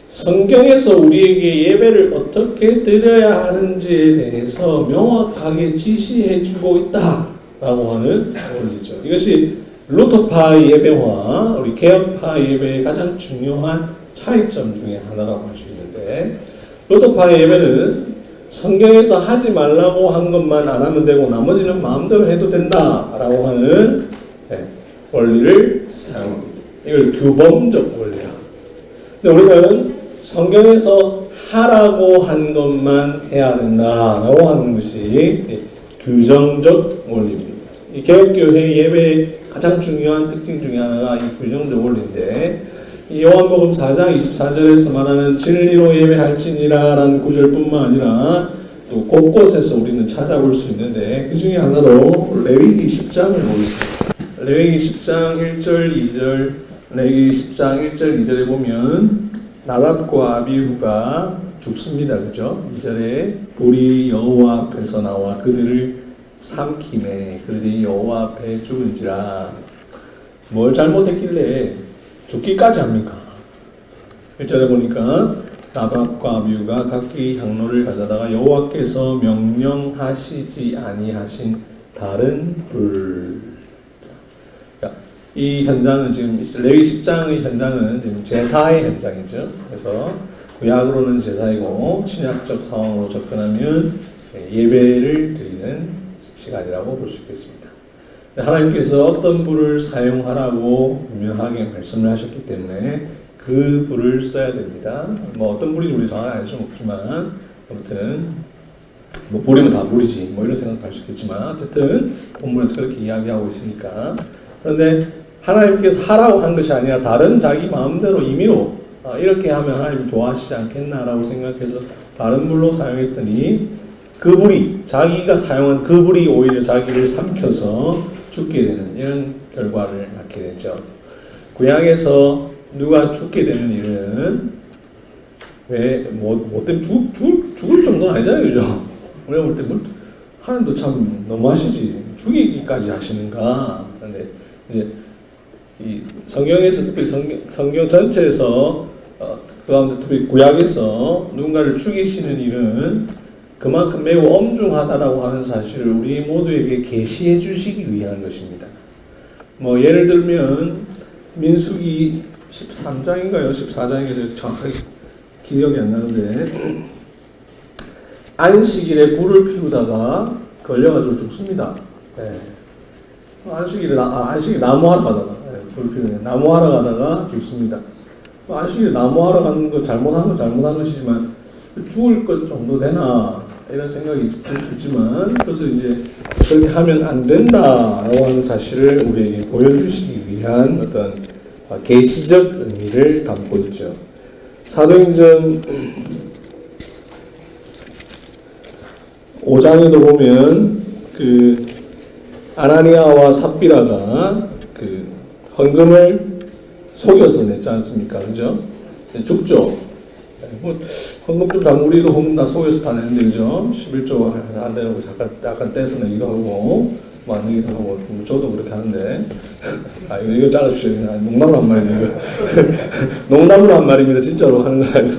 성경에서 우리에게 예배를 어떻게 드려야 하는지에 대해서 명확하게 지시해주고 있다라고 하는 원리죠. 이것이 루터파 예배와 우리 개혁파 예배의 가장 중요한 차이점 중에 하나라고 할 수 있는데, 루터파 예배는 성경에서 하지 말라고 한 것만 안 하면 되고 나머지는 마음대로 해도 된다라고 하는 원리를 사용합니다. 이걸 규범적 원리라. 근데 우리는 성경에서 하라고 한 것만 해야 된다라고 하는 것이 규정적 원리입니다. 이 개혁교회 예배의 가장 중요한 특징 중에 하나가 이 규정적 원리인데, 이 요한복음 4장 24절에서 말하는 진리로 예배할지니라 라는 구절뿐만 아니라 또 곳곳에서 우리는 찾아볼 수 있는데, 그 중에 하나로 레위기 10장을 보겠습니다. 레위기 10장 1절 2절, 레위기 10장 1절 2절에 보면 나답과 아비후가 죽습니다. 그죠? 2절에 불이 여호와 앞에서 나와 그들을 삼키매 그들이 여호와 앞에 죽은지라. 뭘 잘못했길래 죽기까지 합니까? 1절에 보니까 나답과 아비후가 각기 향로를 가져다가 여호와께서 명령하시지 아니하신 다른 불. 이 현장은 지금 레위 10장의 현장은 지금 제사의 현장이죠. 그래서 구약으로는 제사이고 신약적 상황으로 접근하면 예배를 드리는 시간이라고 볼 수 있겠습니다. 하나님께서 어떤 불을 사용하라고 분명하게 말씀을 하셨기 때문에 그 불을 써야 됩니다. 뭐 어떤 불인지 우리 정확히 알 수는 없지만 아무튼 뭐 불이면 다 불이지 뭐 이런 생각할 수 있겠지만 어쨌든 본문에서 그렇게 이야기하고 있으니까. 그런데 하나님께서 하라고 한 것이 아니라 다른 자기 마음대로 임의로 이렇게 하면 하나님 좋아하시지 않겠나라고 생각해서 다른 불로 사용했더니 그 불이 자기가 사용한 그 불이 오히려 자기를 삼켜서 죽게 되는 이런 결과를 낳게 되죠. 구약에서 누가 죽게 되는 일은 뭐 때문에 죽을 정도는 아니잖아요, 그죠? 우리가 볼 때 하나님도 참 너무하시지 죽이기까지 하시는가? 그런데 이제 이 성경에서 특히 성경 전체에서 그 가운데 특히 구약에서 누군가를 죽이시는 일은 그만큼 매우 엄중하다라고 하는 사실을 우리 모두에게 계시해 주시기 위한 것입니다. 뭐 예를 들면 민수기 13장인가요? 14장인가요? 정확하게 기억이 안 나는데 안식일에 불을 피우다가 걸려가지고 죽습니다. 네. 안식일에 나무하러 가다가 불을 피우는 나무하러 가다가 죽습니다. 안식일에 나무하러 가는 거 잘못한 것이지만 죽을 것 정도 되나 이런 생각이 들 수 있지만 그것을 이제 그렇게 하면 안 된다라고 하는 사실을 우리에게 보여주시기 위한 어떤 계시적 의미를 담고 있죠. 사도행전 5장에도 보면 그 아나니아와 삽비라가 그 헌금을 속여서 냈지 않습니까? 그죠? 죽죠. 뭐 헌금 좀 다 우리도 헌금 다 속여서 다 냈는데 그죠? 11조 안 되고 약간 떼서 내기도 하고 뭐 안 내기도 하고 저도 그렇게 하는데 이거 잘라주세요. 농담으로 한 말이에요. 농담으로 한 말입니다. 진짜로 하는 거 아니고.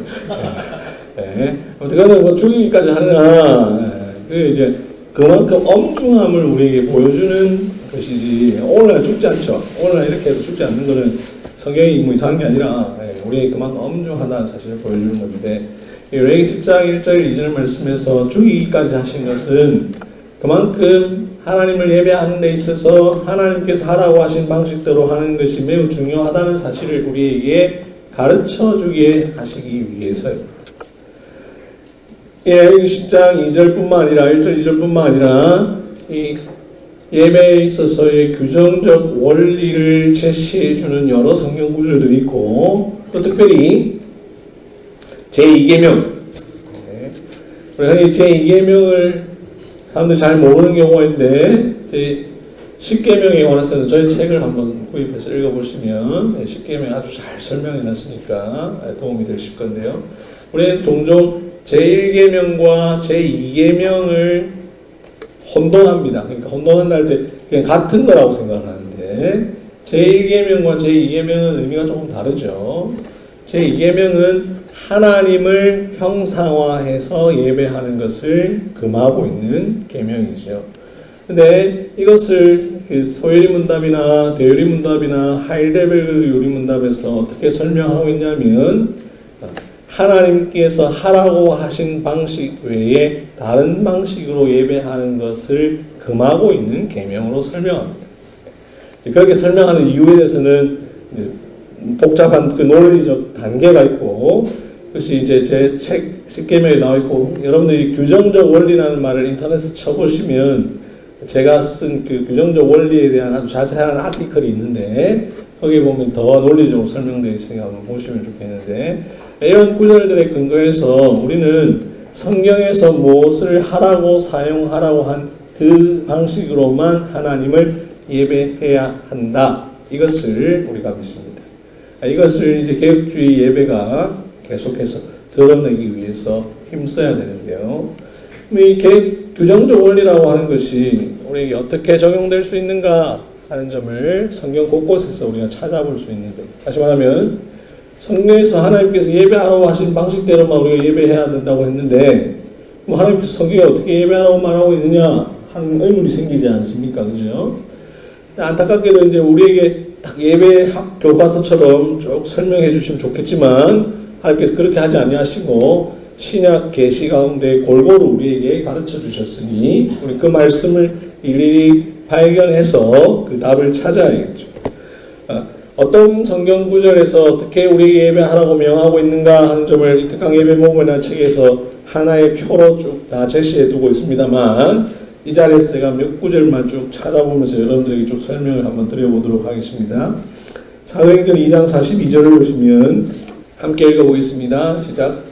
네. 아무튼 뭐 죽이기까지 하느냐. 이제 그만큼 엄중함을 우리에게 보여주는 것이지 오늘날 죽지 않죠. 오늘날 이렇게 해도 죽지 않는 것은 성경이 뭐 이상한 게 아니라 우리에게 그만큼 엄중하다는 사실을 보여주는 건데 레위기 10장 1절 2절 말씀에서 죽이기까지 하신 것은 그만큼 하나님을 예배하는 데 있어서 하나님께서 하라고 하신 방식대로 하는 것이 매우 중요하다는 사실을 우리에게 가르쳐주게 하시기 위해서요. 레위기 10장 2절뿐만 아니라 1절 2절뿐만 아니라 이 예배에 있어서의 규정적 원리를 제시해주는 여러 성경 구절들이 있고, 또 특별히 제2계명, 우리가 이 제2계명을 사람들이 잘 모르는 경우가 있는데, 제 10계명에 관해서는 저희 책을 한번 구입해서 읽어보시면 10계명 아주 잘 설명해놨으니까 도움이 되실 건데요. 우리는 종종 제1계명과 제2계명을 혼돈합니다. 그러니까 혼돈한다 할 때 그냥 같은 거라고 생각하는데, 제1계명과 제2계명은 의미가 조금 다르죠. 제2계명은 하나님을 형상화해서 예배하는 것을 금하고 있는 계명이죠. 근데 이것을 소요리 문답이나 대요리 문답이나 하이데벨 요리 문답에서 어떻게 설명하고 있냐면, 하나님께서 하라고 하신 방식 외에 다른 방식으로 예배하는 것을 금하고 있는 계명으로 설명합니다. 그렇게 설명하는 이유에 대해서는 복잡한 그 논리적 단계가 있고, 그것이 이제 제 책 10계명에 나와 있고, 여러분들이 규정적 원리라는 말을 인터넷에 쳐보시면 제가 쓴 그 규정적 원리에 대한 아주 자세한 아티클이 있는데, 거기 보면 더 논리적으로 설명되어 있으니까 한번 보시면 좋겠는데, 이런 구절들에 근거해서 우리는 성경에서 무엇을 하라고 사용하라고 한 그 방식으로만 하나님을 예배해야 한다, 이것을 우리가 믿습니다. 이것을 이제 개혁주의 예배가 계속해서 드러내기 위해서 힘써야 되는데요. 이 규정적 원리라고 하는 것이 우리에게 어떻게 적용될 수 있는가 하는 점을 성경 곳곳에서 우리가 찾아볼 수 있는데, 다시 말하면 성경에서 하나님께서 예배하라고 하신 방식대로만 우리가 예배해야 된다고 했는데, 뭐 하나님께서 성경에 어떻게 예배하라고 말하고 있느냐 하는 의문이 생기지 않습니까? 그죠? 안타깝게도 이제 우리에게 딱 예배 교과서처럼 쭉 설명해 주시면 좋겠지만, 하나님께서 그렇게 하지 아니하시고 신약 계시 가운데 골고루 우리에게 가르쳐 주셨으니, 우리 그 말씀을 일일이 발견해서 그 답을 찾아야겠죠. 어떤 성경 구절에서 어떻게 우리에게 예배하라고 명하고 있는가 하는 점을 이 특강 예배 모범이라는 책에서 하나의 표로 쭉 다 제시해 두고 있습니다만, 이 자리에서 제가 몇 구절만 쭉 찾아보면서 여러분들에게 쭉 설명을 한번 드려보도록 하겠습니다. 사도행전 2장 42절을 보시면 함께 읽어보겠습니다. 시작.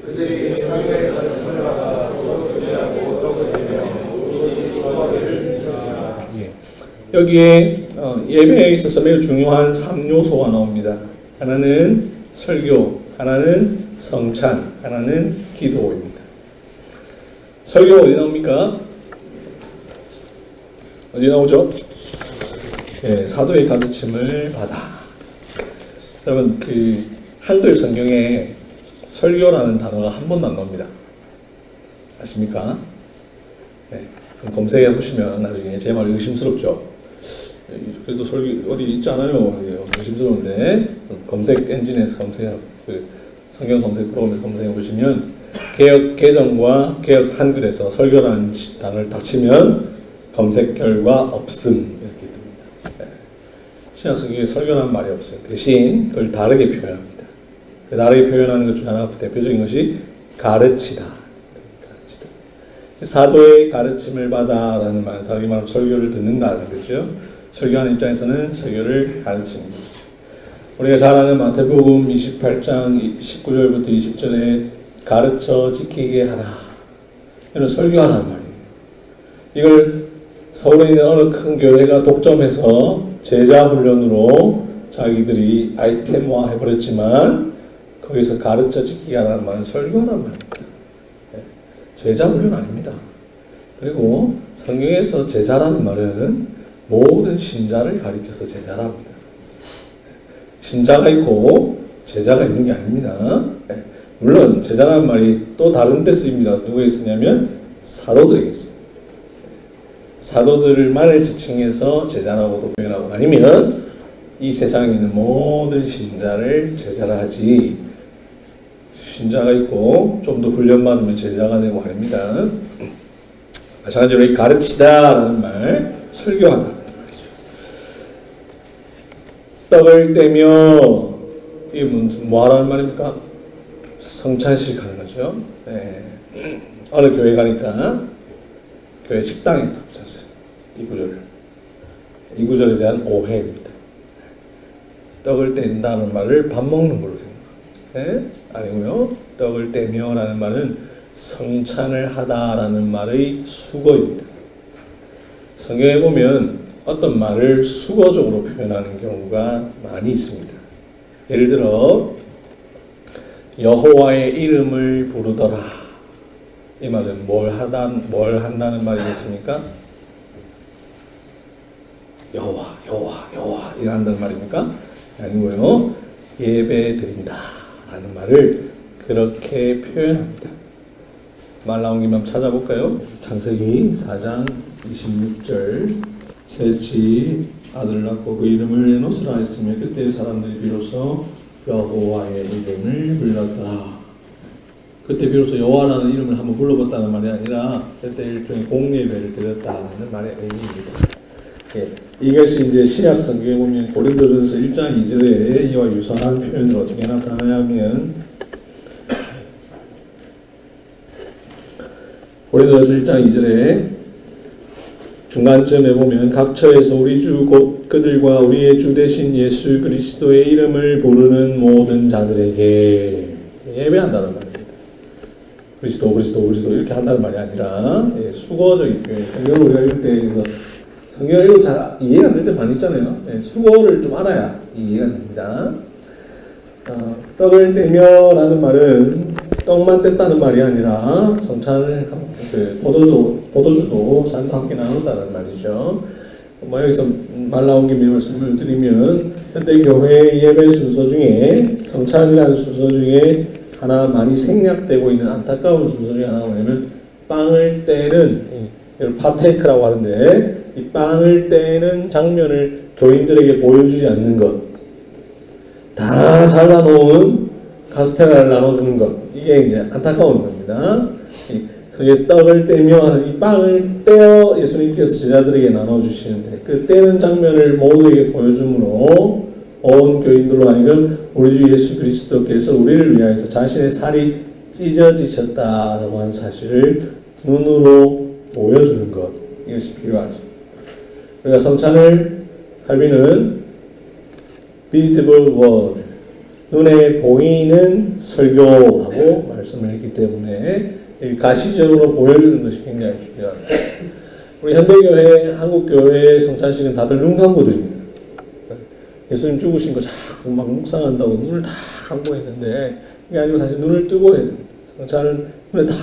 그들이 사도의 가르침을 받아 서로 교제하고 떡을 들며 오로지 기도하기를 힘쓰니라. 여기에 예배에 있어서 매우 중요한 3요소가 나옵니다. 하나는 설교, 하나는 성찬, 하나는 기도입니다. 설교가 어디 나옵니까? 어디 나오죠? 네, 사도의 가르침을 받아. 여러분, 그 한글 성경에 설교라는 단어가 한 번도 안 나옵니다. 아십니까? 네, 검색해 보시면 나중에 제 말 의심스럽죠? 그래도 설교 어디 있지 않아요? 의심스러운데 검색 엔진에서 그 성경 검색 프로그램에서 검색해 보시면 개역 개정과 개역 한글에서 설교라는 단어를 딱 치면 검색 결과 없음 이렇게 뜹니다. 네. 신약 성경에 설교라는 말이 없어요. 대신 그걸 다르게 표현합니다. 그 다르게 표현하는 것 중 하나 대표적인 것이 가르치다. 사도의 가르침을 받아라는 말, 다르게 말하면 설교를 듣는다는 거죠. 설교하는 입장에서는 설교를 가르치는 거죠. 우리가 잘 아는 마태복음 28장 19절부터 20절에 가르쳐 지키게 하라, 이런 설교하는 말이에요. 이걸 서울에 있는 어느 큰 교회가 독점해서 제자 훈련으로 자기들이 아이템화 해버렸지만, 거기서 가르쳐 지키게 하라는 말은 설교하라는 말입니다. 제자 훈련 아닙니다. 그리고 성경에서 제자라는 말은 모든 신자를 가리켜서 제자랍니다. 신자가 있고 제자가 있는 게 아닙니다. 물론 제자라는 말이 또 다른 데 쓰입니다. 누구에 쓰냐면 사도들에게 씁니다. 사도들만을 지칭해서 제자라고도 표현하고, 아니면 이 세상에 있는 모든 신자를 제자라 하지, 신자가 있고 좀 더 훈련받으면 제자가 되고 아닙니다. 마찬가지로 이 가르치다라는 말, 설교한다는 말이죠. 떡을 떼며, 이게 뭐 하라는 말입니까? 성찬식 하는 거죠. 네. 어느 교회 가니까 교회 식당에 이 구절. 이 구절에 대한 오해입니다. 떡을 뗀다는 말을 밥 먹는 걸로 생각해요. 아니고요. 떡을 떼며라는 말은 성찬을 하다라는 말의 수거입니다. 성경에 보면 어떤 말을 수거적으로 표현하는 경우가 많이 있습니다. 예를 들어 여호와의 이름을 부르더라. 이 말은 뭘 한다는 말이겠습니까? 여호와 이거 한다는 말입니까? 아니고요. 예배 드린다 라는 말을 그렇게 표현합니다. 말 나온 김에 한번 찾아볼까요? 창세기 4장 26절 셋이 아들을 낳고 그 이름을 에노스라 했으며 그때 사람들이 비로소 여호와의 이름을 불렀더라. 그때 비로소 여호와라는 이름을 한번 불러봤다는 말이 아니라 그때 일종의 공예배를 드렸다는 말의 의미입니다. 예, 이것이 이제 신약 성경에 보면 고린도전서 1장 2절에 이와 유사한 표현을 어떻게 나타나냐면 고린도전서 1장 2절에 중간쯤에 보면 각처에서 우리 주 곧 그들과 우리의 주 되신 예수 그리스도의 이름을 부르는 모든 자들에게 예배한다는 말입니다. 그리스도 이렇게 한다는 말이 아니라 수거적인 표현. 성경을 우리가 읽을 때 그래서 성경을 읽고 잘 이해가 안 될 때 많이 있잖아요. 수거를 좀 알아야 이해가 됩니다. 떡을 떼며라는 말은 떡만 뗐다는 말이 아니라 성찬을 포도주도 잔도 함께 나눈다는 말이죠. 여기서 말 나온 김에 말씀을 드리면 현대 교회 예배 순서 중에 성찬이라는 순서 중에 하나 많이 생략되고 있는 안타까운 순서 중에 하나가 뭐냐면 빵을 떼는 이걸 파테이크라고 하는데 이 빵을 떼는 장면을 교인들에게 보여주지 않는 것, 다 잘라놓은 카스테라를 나눠주는 것, 이게 이제 안타까운 겁니다. 그래서 떡을 떼며 이 빵을 떼어 예수님께서 제자들에게 나눠주시는데 그 떼는 장면을 모두에게 보여줌으로 온 교인들로 하여금 우리 주 예수 그리스도께서 우리를 위하여서 자신의 살이 찢어지셨다라고 하는 사실을 눈으로 보여주는 것, 이것이 필요하죠. 우리가 성찬을 할비는 visible word, 눈에 보이는 설교라고 말씀을 했기 때문에 가시적으로 보여주는 것이 굉장히 중요합니다. 우리 현대교회, 한국교회의 성찬식은 다들 눈 감고드립니다. 예수님 죽으신 거 자꾸 막 묵상한다고 눈을 다 감고 있는데 그게 아니고 사실 눈을 뜨고 해야 됩니다. 성찬은 눈에 다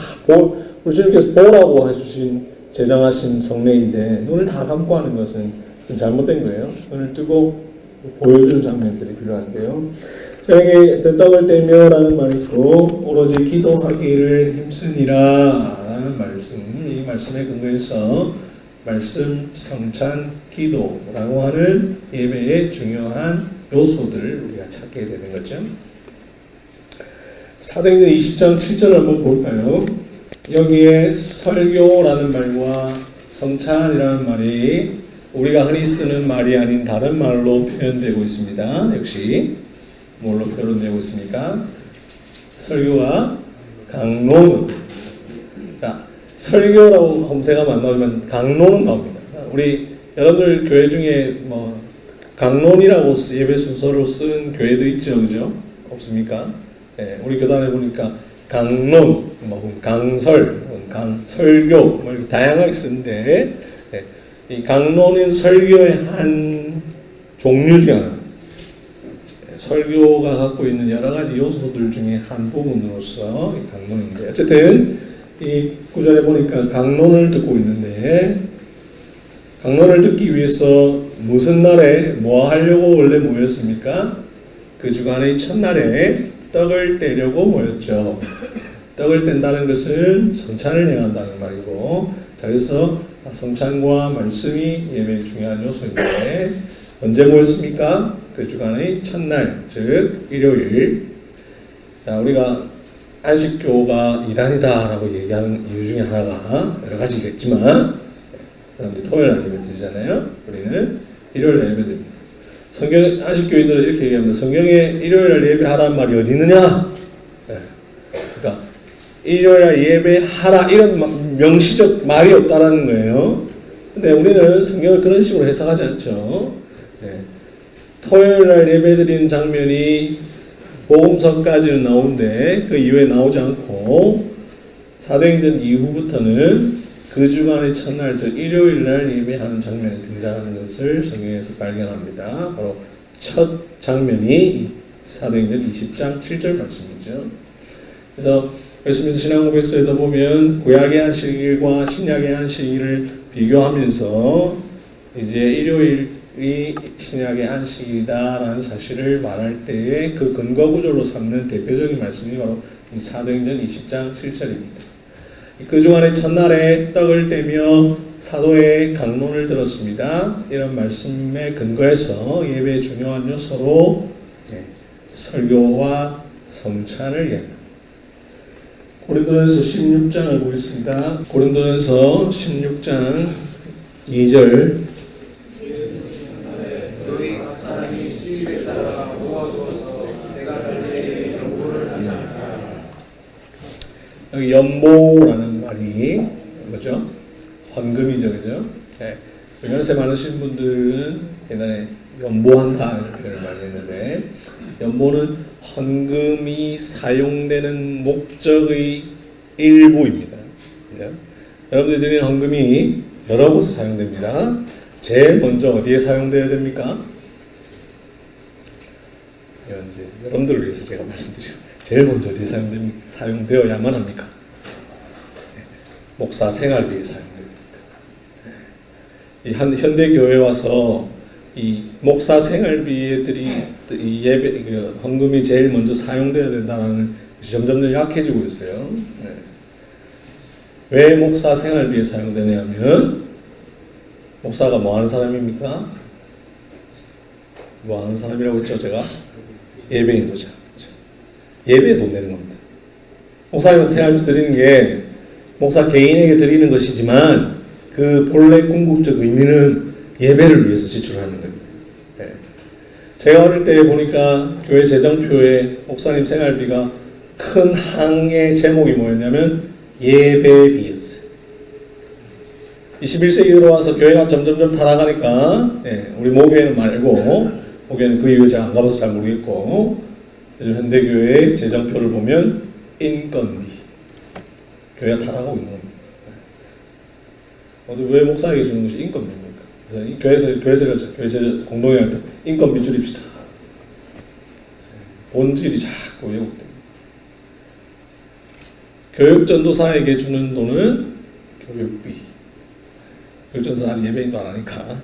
우리 주님께서 보라고 해주신 제정하신 성례인데 눈을 다 감고 하는 것은 좀 잘못된 거예요. 눈을 뜨고 보여주는 장면들이 필요한데요. 여기 떡을 떼며라는 말이 있고 오로지 기도하기를 힘쓰니라 라는 말씀, 이 말씀에 근거해서 말씀, 성찬, 기도라고 하는 예배의 중요한 요소들을 우리가 찾게 되는 거죠. 사도행전 20장 7절을 한번 볼까요? 여기에 설교라는 말과 성찬이라는 말이 우리가 흔히 쓰는 말이 아닌 다른 말로 표현되고 있습니다. 역시 뭘로 표현되고 있습니까? 설교와 강론. 자, 설교라고 검색하면 안 나오지만 강론은 나옵니다. 우리 여러분들 교회 중에 뭐 강론이라고 예배 순서로 쓰는 교회도 있죠, 그죠? 없습니까? 네, 우리 교단에 보니까 강론, 뭐 강설, 설교 뭐 이렇게 다양하게 쓰는데 네, 이 강론은 설교의 한 종류 중에 하나. 설교가 갖고 있는 여러 가지 요소들 중에 한 부분으로서 강론인데 어쨌든 이 구절에 보니까 강론을 듣고 있는데 강론을 듣기 위해서 무슨 날에 뭐 하려고 원래 모였습니까? 그 주간의 첫날에 떡을 떼려고 모였죠. 떡을 뗀다는 것은 성찬을 행한다는 말이고 자 그래서 성찬과 말씀이 예배의 중요한 요소인데 언제 모였습니까? 그 주간의 첫날, 즉 일요일. 자, 우리가 안식교가 이단이다라고 얘기하는 이유 중에 하나가 여러 가지겠지만, 사람들이 토요일 날 예배 드리잖아요. 우리는 일요일 날 예배 드립니다. 성경 안식교인들은 이렇게 얘기합니다. 성경에 일요일 날 예배하라는 말이 어디 있느냐? 네. 그러니까 일요일 날 예배하라 이런 명시적 말이 없다라는 거예요. 근데 우리는 성경을 그런 식으로 해석하지 않죠. 네. 토요일 날 예배드리는 장면이 복음서까지는 나오는데 그 이후에 나오지 않고 사도행전 이후부터는 그 주간의 첫날, 즉 일요일 날 예배하는 장면이 등장하는 것을 성경에서 발견합니다. 바로 첫 장면이 사도행전 20장 7절 말씀이죠. 그래서 웨스민스터 신앙고백서에도 보면 구약의 안식일과 신약의 안식일을 비교하면서 이제 일요일이 신약의 안식이다라는 사실을 말할 때에 그 근거 구절로 삼는 대표적인 말씀이 바로 이 사도행전 20장 7절입니다. 그 주간의 첫날에 떡을 떼며 사도의 강론을 들었습니다. 이런 말씀에 근거해서 예배의 중요한 요소로 설교와 성찬을 이야기합니다. 고린도전서 16장을 보겠습니다. 고린도전서 16장 2절 너희 각 사람이 수입에 따라 모아두어서 내가 갈 때에 연보를 하자. 여기 연보라는 말이 뭐죠? 헌금이죠, 그죠? 네. 연세 많으신 분들은 옛날에 연보한다 이런 표현을 많이 했는데 연보는 헌금이 사용되는 목적의 일부입니다. 그죠? 여러분들이 드리는 헌금이 여러 곳에 사용됩니다. 제일 먼저 어디에 사용되어야 됩니까? 이건 이제 여러분들을 위해서 제가 말씀드려요. 제일 먼저 어디에 사용되어야만 합니까? 목사 생활비에 사용됩니다. 이 현대 교회에 와서 이 목사 생활비들이 이 예배 그 헌금이 제일 먼저 사용돼야 된다는 것이 점점 더 약해지고 있어요. 네. 왜 목사 생활비에 사용되냐면 목사가 뭐 하는 사람입니까? 뭐 하는 사람이라고 했죠, 제가? 예배인도자. 예배에 돈 내는 겁니다. 목사님 생활비 드리는 게 목사 개인에게 드리는 것이지만 그 본래 궁극적 의미는 예배를 위해서 지출하는 겁니다. 네. 제가 어릴 때 보니까 교회 재정표에 목사님 생활비가 큰 항의 제목이 뭐였냐면 예배비였어요. 21세기 들어와서 교회가 점점점 타락하니까 우리 모교회는 말고 모교회는 그 이후 제가 안 가봐서 잘 모르겠고 요즘 현대교회의 재정표를 보면 인건비 교회가 타락하고 있는 겁니다. 왜 목사에게 주는 것이 인건비입니까? 그래서 이 교회에서 공동회 인건비 줄입시다. 본질이 자꾸 왜곡됩니다. 교육전도사에게 주는 돈은 교육비. 교육전도사 아직 예배인도 안 하니까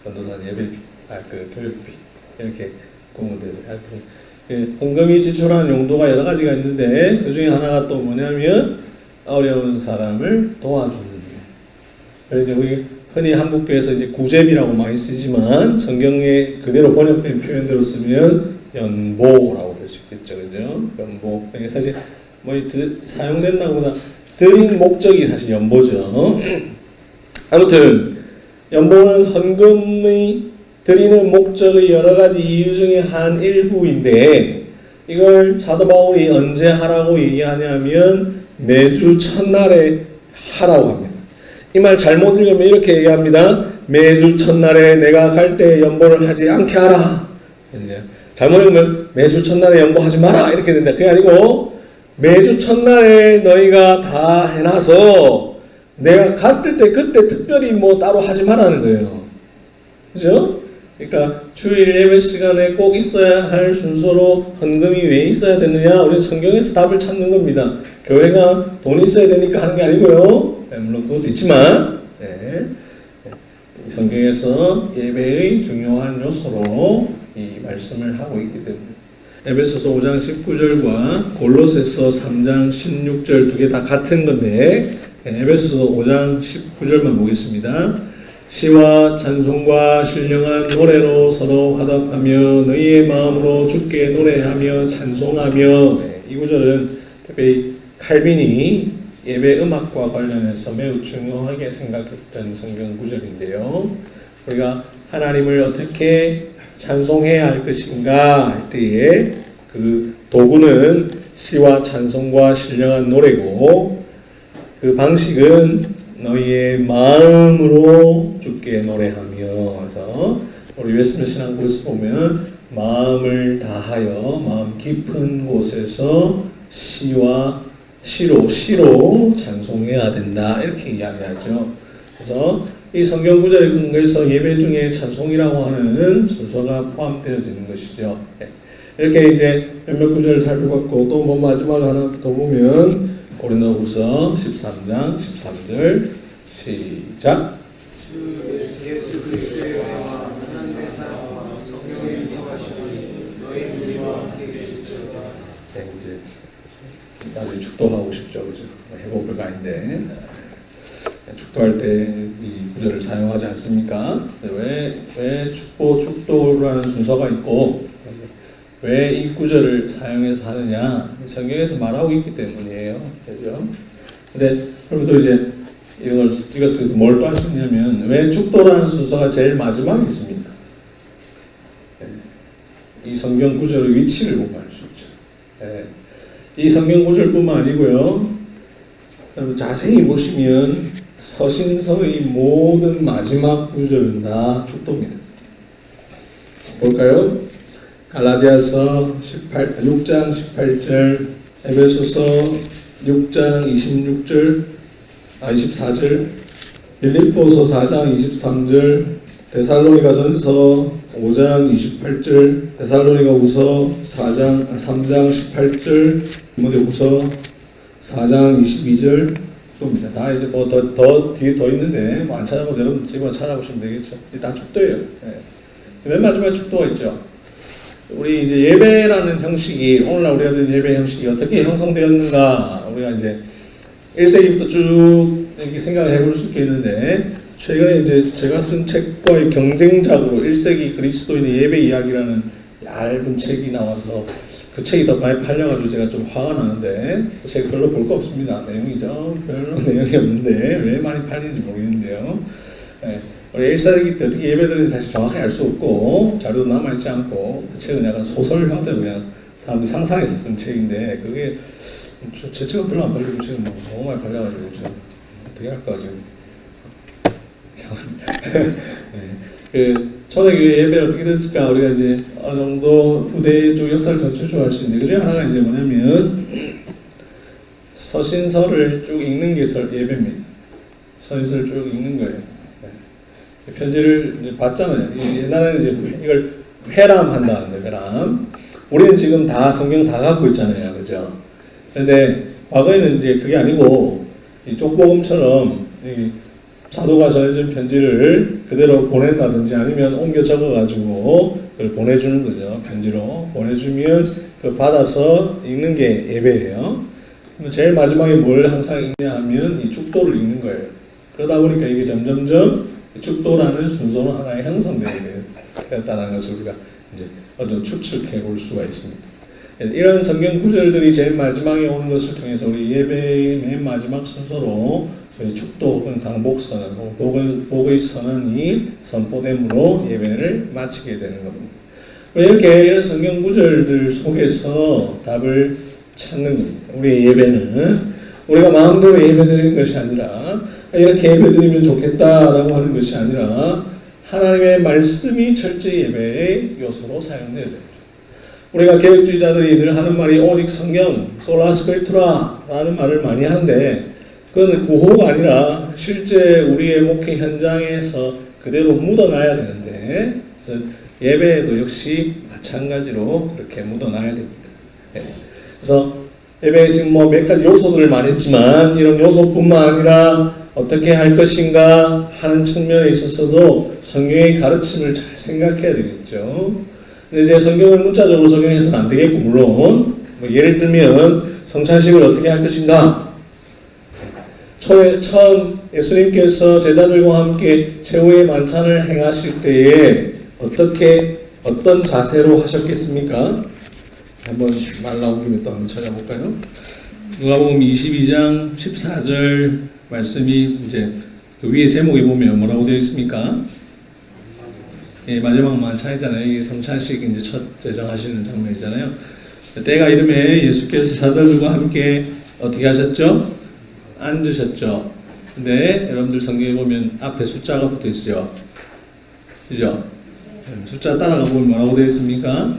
전도사는 예배비, 교육비 이렇게 공무원들이 하여튼 헌금이 지출하는 용도가 여러 가지가 있는데 그 중에 하나가 또 뭐냐면 어려운 사람을 도와주는 일. 그래서 우리 흔히 한국교회에서 이제 구제비라고 많이 쓰지만 성경에 그대로 번역된 표현대로 쓰면 연보라고 될 수 있겠죠, 그죠? 연보. 이게 사실 뭐 사용된다고보다 드린 목적이 사실 연보죠. 아무튼 연보는 헌금의 드리는 목적의 여러 가지 이유 중에 한 일부인데 이걸 사도 바울이 언제 하라고 얘기하냐면 매주 첫날에 하라고 합니다. 이 말 잘못 읽으면 이렇게 얘기합니다. 매주 첫날에 내가 갈 때 연보를 하지 않게 하라. 잘못 읽으면 매주 첫날에 연보하지 마라 이렇게 된다. 그게 아니고 매주 첫날에 너희가 다 해놔서 내가 갔을 때 그때 특별히 뭐 따로 하지 말라는 거예요. 그죠? 그러니까 주일 예배 시간에 꼭 있어야 할 순서로 헌금이 왜 있어야 되느냐? 우리는 성경에서 답을 찾는 겁니다. 교회가 돈이 있어야 되니까 하는 게 아니고요. 물론 그것도 있지만 성경에서 예배의 중요한 요소로 이 말씀을 하고 있기 때문에 에베소서 5장 19절과 골로새서 3장 16절 두 개 다 같은 건데 에베소서 5장 19절만 보겠습니다. 시와 찬송과 신령한 노래로 서로 화답하며 너희의 마음으로 주께 노래하며 찬송하며 이 구절은 특별히 칼빈이 예배 음악과 관련해서 매우 중요하게 생각했던 성경 구절인데요. 우리가 하나님을 어떻게 찬송해야 할 것인가 할 때에 그 도구는 시와 찬송과 신령한 노래고 그 방식은 너희의 마음으로 주께 노래하며. 그래서 우리 웨스트 신앙고에서 보면 마음을 다하여 마음 깊은 곳에서 시로 찬송해야 된다 이렇게 이야기하죠. 그래서 이 성경 구절에 근거해서 예배 중에 찬송이라고 하는 순서가 포함되어지는 것이죠. 이렇게 이제 몇몇 구절을 살펴봤고 또 뭐 마지막 하나 더 보면 고린도후서 13장 13절 시작. 주 예수 그리스도의 은혜와 하나님의 사랑과 성령의 인도하심이 너희 우리와 함께 있으시리라. 네, 이제 나중에 축도하고 싶죠, 그죠? 해볼 거 아닌데 축도할 때 이 구절을 사용하지 않습니까? 왜 축도라는 순서가 있고 왜 이 구절을 사용해서 하느냐? 성경에서 말하고 있기 때문이에요, 그죠? 근데 여러분도 이제 이것을 뭘 또 할 수 있냐면 왜 축도라는 순서가 제일 마지막에 있습니까? 이 성경 구절의 위치를 보고 알 수 있죠. 이 성경 구절뿐만 아니고요. 여러분 자세히 보시면 서신서의 모든 마지막 구절은 다 축도입니다. 볼까요? 갈라디아서 6장 18절, 에베소서 6장 24절, 빌립보서 4장 23절, 데살로니가전서 5장 28절, 데살로니가후서 3장 18절, 디모데후서 4장 22절 입니다. 다 이제 뭐 더 뒤에 더 있는데 뭐 안 찾아보고 여러분 집어 찾아보시면 되겠죠. 일단 축도예요. 맨 마지막에 축도가 있죠. 우리 이제 예배라는 형식이 오늘날 우리가 듣는 예배 형식이 어떻게 형성되었는가 우리가 이제 1세기부터 쭉 이렇게 생각을 해볼 수 있겠는데 최근에 이제 제가 쓴 책과의 경쟁작으로 1세기 그리스도인의 예배 이야기라는 얇은 책이 나와서 그 책이 더 많이 팔려가지고 제가 좀 화가 나는데 그 책 별로 볼 거 없습니다. 내용이죠. 별로 내용이 없는데 왜 많이 팔리는지 모르겠는데요. 우리 1세기 때 어떻게 예배드리는지 사실 정확히 알 수 없고 자료도 남아있지 않고 그 책은 약간 소설 형태로 그냥 사람들이 상상해서 쓴 책인데 그게 제 책은 별로 안 팔리고 지금 너무 많이 팔려가지고 지금 어떻게 할까 지금. 그 초대교회 예배 어떻게 됐을까 우리가 이제 어느 정도 후대 쪽 역사를 더 추적할 수 있는데 그 중에 하나가 이제 뭐냐면 서신서를 쭉 읽는 게 예배입니다. 서신서를 쭉 읽는 거예요. 편지를 이제 받잖아요. 옛날에는 이제 이걸 회람 한다는데 회람. 우리는 지금 다 성경 다 갖고 있잖아요, 그죠? 근데 과거에는 이제 그게 아니고 이 쪽복음처럼 이 사도가 전해진 편지를 그대로 보낸다든지 아니면 옮겨 적어가지고 그걸 보내주는 거죠. 편지로 보내주면 그 받아서 읽는 게 예배예요. 제일 마지막에 뭘 항상 읽냐 하면 이 축도를 읽는 거예요. 그러다 보니까 이게 점점점 축도라는 순서로 하나의 형성되었다는 것을 우리가 이제 어떤 추측해 볼 수가 있습니다. 이런 성경 구절들이 제일 마지막에 오는 것을 통해서 우리 예배의 맨 마지막 순서로 저희 축도 혹은 강복선언 혹은 복의 선언이 선포됨으로 예배를 마치게 되는 겁니다. 이렇게 이런 성경 구절들 속에서 답을 찾는 겁니다. 우리의 예배는 우리가 마음대로 예배드리는 것이 아니라 이렇게 예배드리면 좋겠다라고 하는 것이 아니라 하나님의 말씀이 철저히 예배의 요소로 사용되어야 됩니다. 우리가 개혁주의자들이 늘 하는 말이 오직 성경, 솔라 스크립투라라는 말을 많이 하는데 그건 구호가 아니라 실제 우리의 목회 현장에서 그대로 묻어놔야 되는데 예배에도 역시 마찬가지로 그렇게 묻어놔야 됩니다. 그래서 예배에 지금 뭐 몇 가지 요소들을 말했지만 이런 요소뿐만 아니라 어떻게 할 것인가 하는 측면에 있어서도 성경의 가르침을 잘 생각해야 되겠죠. 근데 이제 성경을 문자적으로 적용해서는 안 되겠고 물론 뭐 예를 들면 성찬식을 어떻게 할 것인가 처음 예수님께서 제자들과 함께 최후의 만찬을 행하실 때에 어떤 자세로 하셨겠습니까? 한번 말 나온 김에 또 한번 찾아볼까요? 누가복음 22장 14절 말씀이 이제 그 위에 제목에 보면 뭐라고 되어 있습니까? 예, 마지막 만찬이잖아요. 이게 성찬식 이제 첫 제정하시는 장면이잖아요. 때가 이름에 예수께서 사도들과 함께 어떻게 하셨죠? 앉으셨죠. 근데 여러분들 성경에 보면 앞에 숫자가 붙어 있어요. 그죠? 숫자 따라가 보면 뭐라고 되어 있습니까?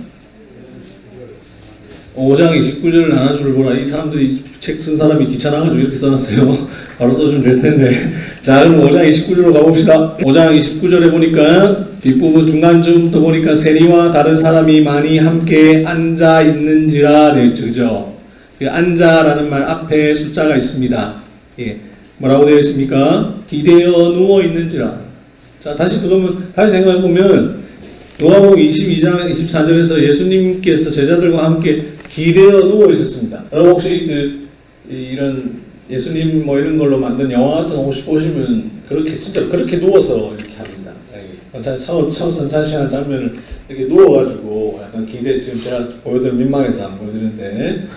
5장 29절 하나줄을 보라. 이 사람들이 책 쓴 사람이 귀찮아가지고 이렇게 써놨어요. 바로 써주면 될 텐데. 자, 그럼 5장 29절로 가봅시다. 5장 29절에 보니까 뒷부분 중간쯤부터 보니까 세리와 다른 사람이 많이 함께 앉아 있는지라 되어 있죠. 그죠? 그 앉아라는 말 앞에 숫자가 있습니다. 예. 뭐라고 되어 있습니까? 기대어 누워 있는지라. 자, 다시 생각해 보면 누가복음 22장 24절에서 예수님께서 제자들과 함께 기대어 누워 있었습니다. 여러분 혹시 이런 예수님 뭐 이런 걸로 만든 영화 같은 거 혹시 보시면 그렇게 진짜 그렇게 누워서 이렇게 합니다. 선찬시하는 장면을 이렇게 누워가지고 약간 지금 제가 보여드린 민망해서 안 보여드리는데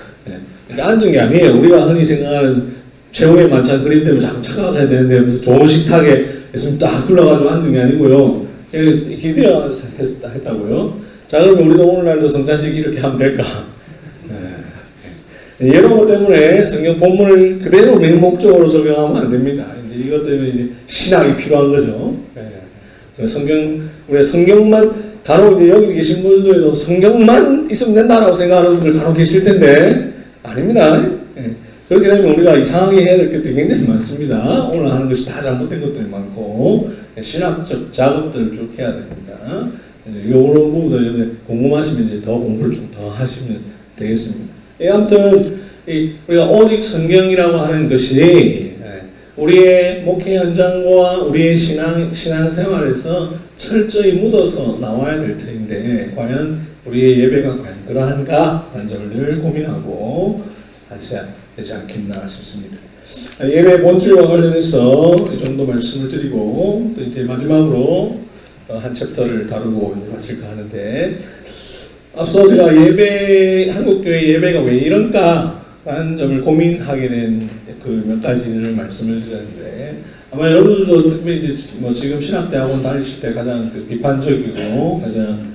이렇게 앉은 게 아니에요. 우리가 흔히 생각하는 최후의 만찬 그림 때문에 자꾸 착각해야 되는데 무슨 좋은 식탁에 예수님 딱 둘러가지고 앉은 게 아니고요. 기대어 했다고요. 자, 그러면 우리도 오늘날도 성찬식 이렇게 하면 될까? 이런 것 때문에 성경 본문을 그대로 맹목적으로 적용하면 안 됩니다. 이제 이것 때문에 이제 신학이 필요한 거죠. 우리가 성경만, 간혹 이제 여기 계신 분들도 성경만 있으면 된다라고 생각하는 분들 간혹 계실 텐데, 아닙니다. 그렇게 되면 우리가 이상하게 해야 될 것들이 굉장히 많습니다. 오늘 하는 것이 다 잘못된 것들이 많고, 신학적 작업들을 쭉 해야 됩니다. 이제 이런 부분들 궁금하시면 이제 더 공부를 좀 더 하시면 되겠습니다. 아무튼 우리가 오직 성경이라고 하는 것이 우리의 목회 현장과 우리의 신앙생활에서 철저히 묻어서 나와야 될 터인데 과연 우리의 예배가 과연 그러한가 하는 점을 늘 고민하고 하셔야 되지 않겠나 싶습니다. 예배 본질과 관련해서 이 정도 말씀을 드리고 또 이제 마지막으로 한 챕터를 다루고 마칠까 하는데 앞서 제가 한국교회 예배가 왜 이런가 라는 점을 고민하게 된 그 몇 가지를 말씀을 드렸는데 아마 여러분들도 특별히 이제 뭐 지금 신학대학원 다니실 때 가장 비판적이고 가장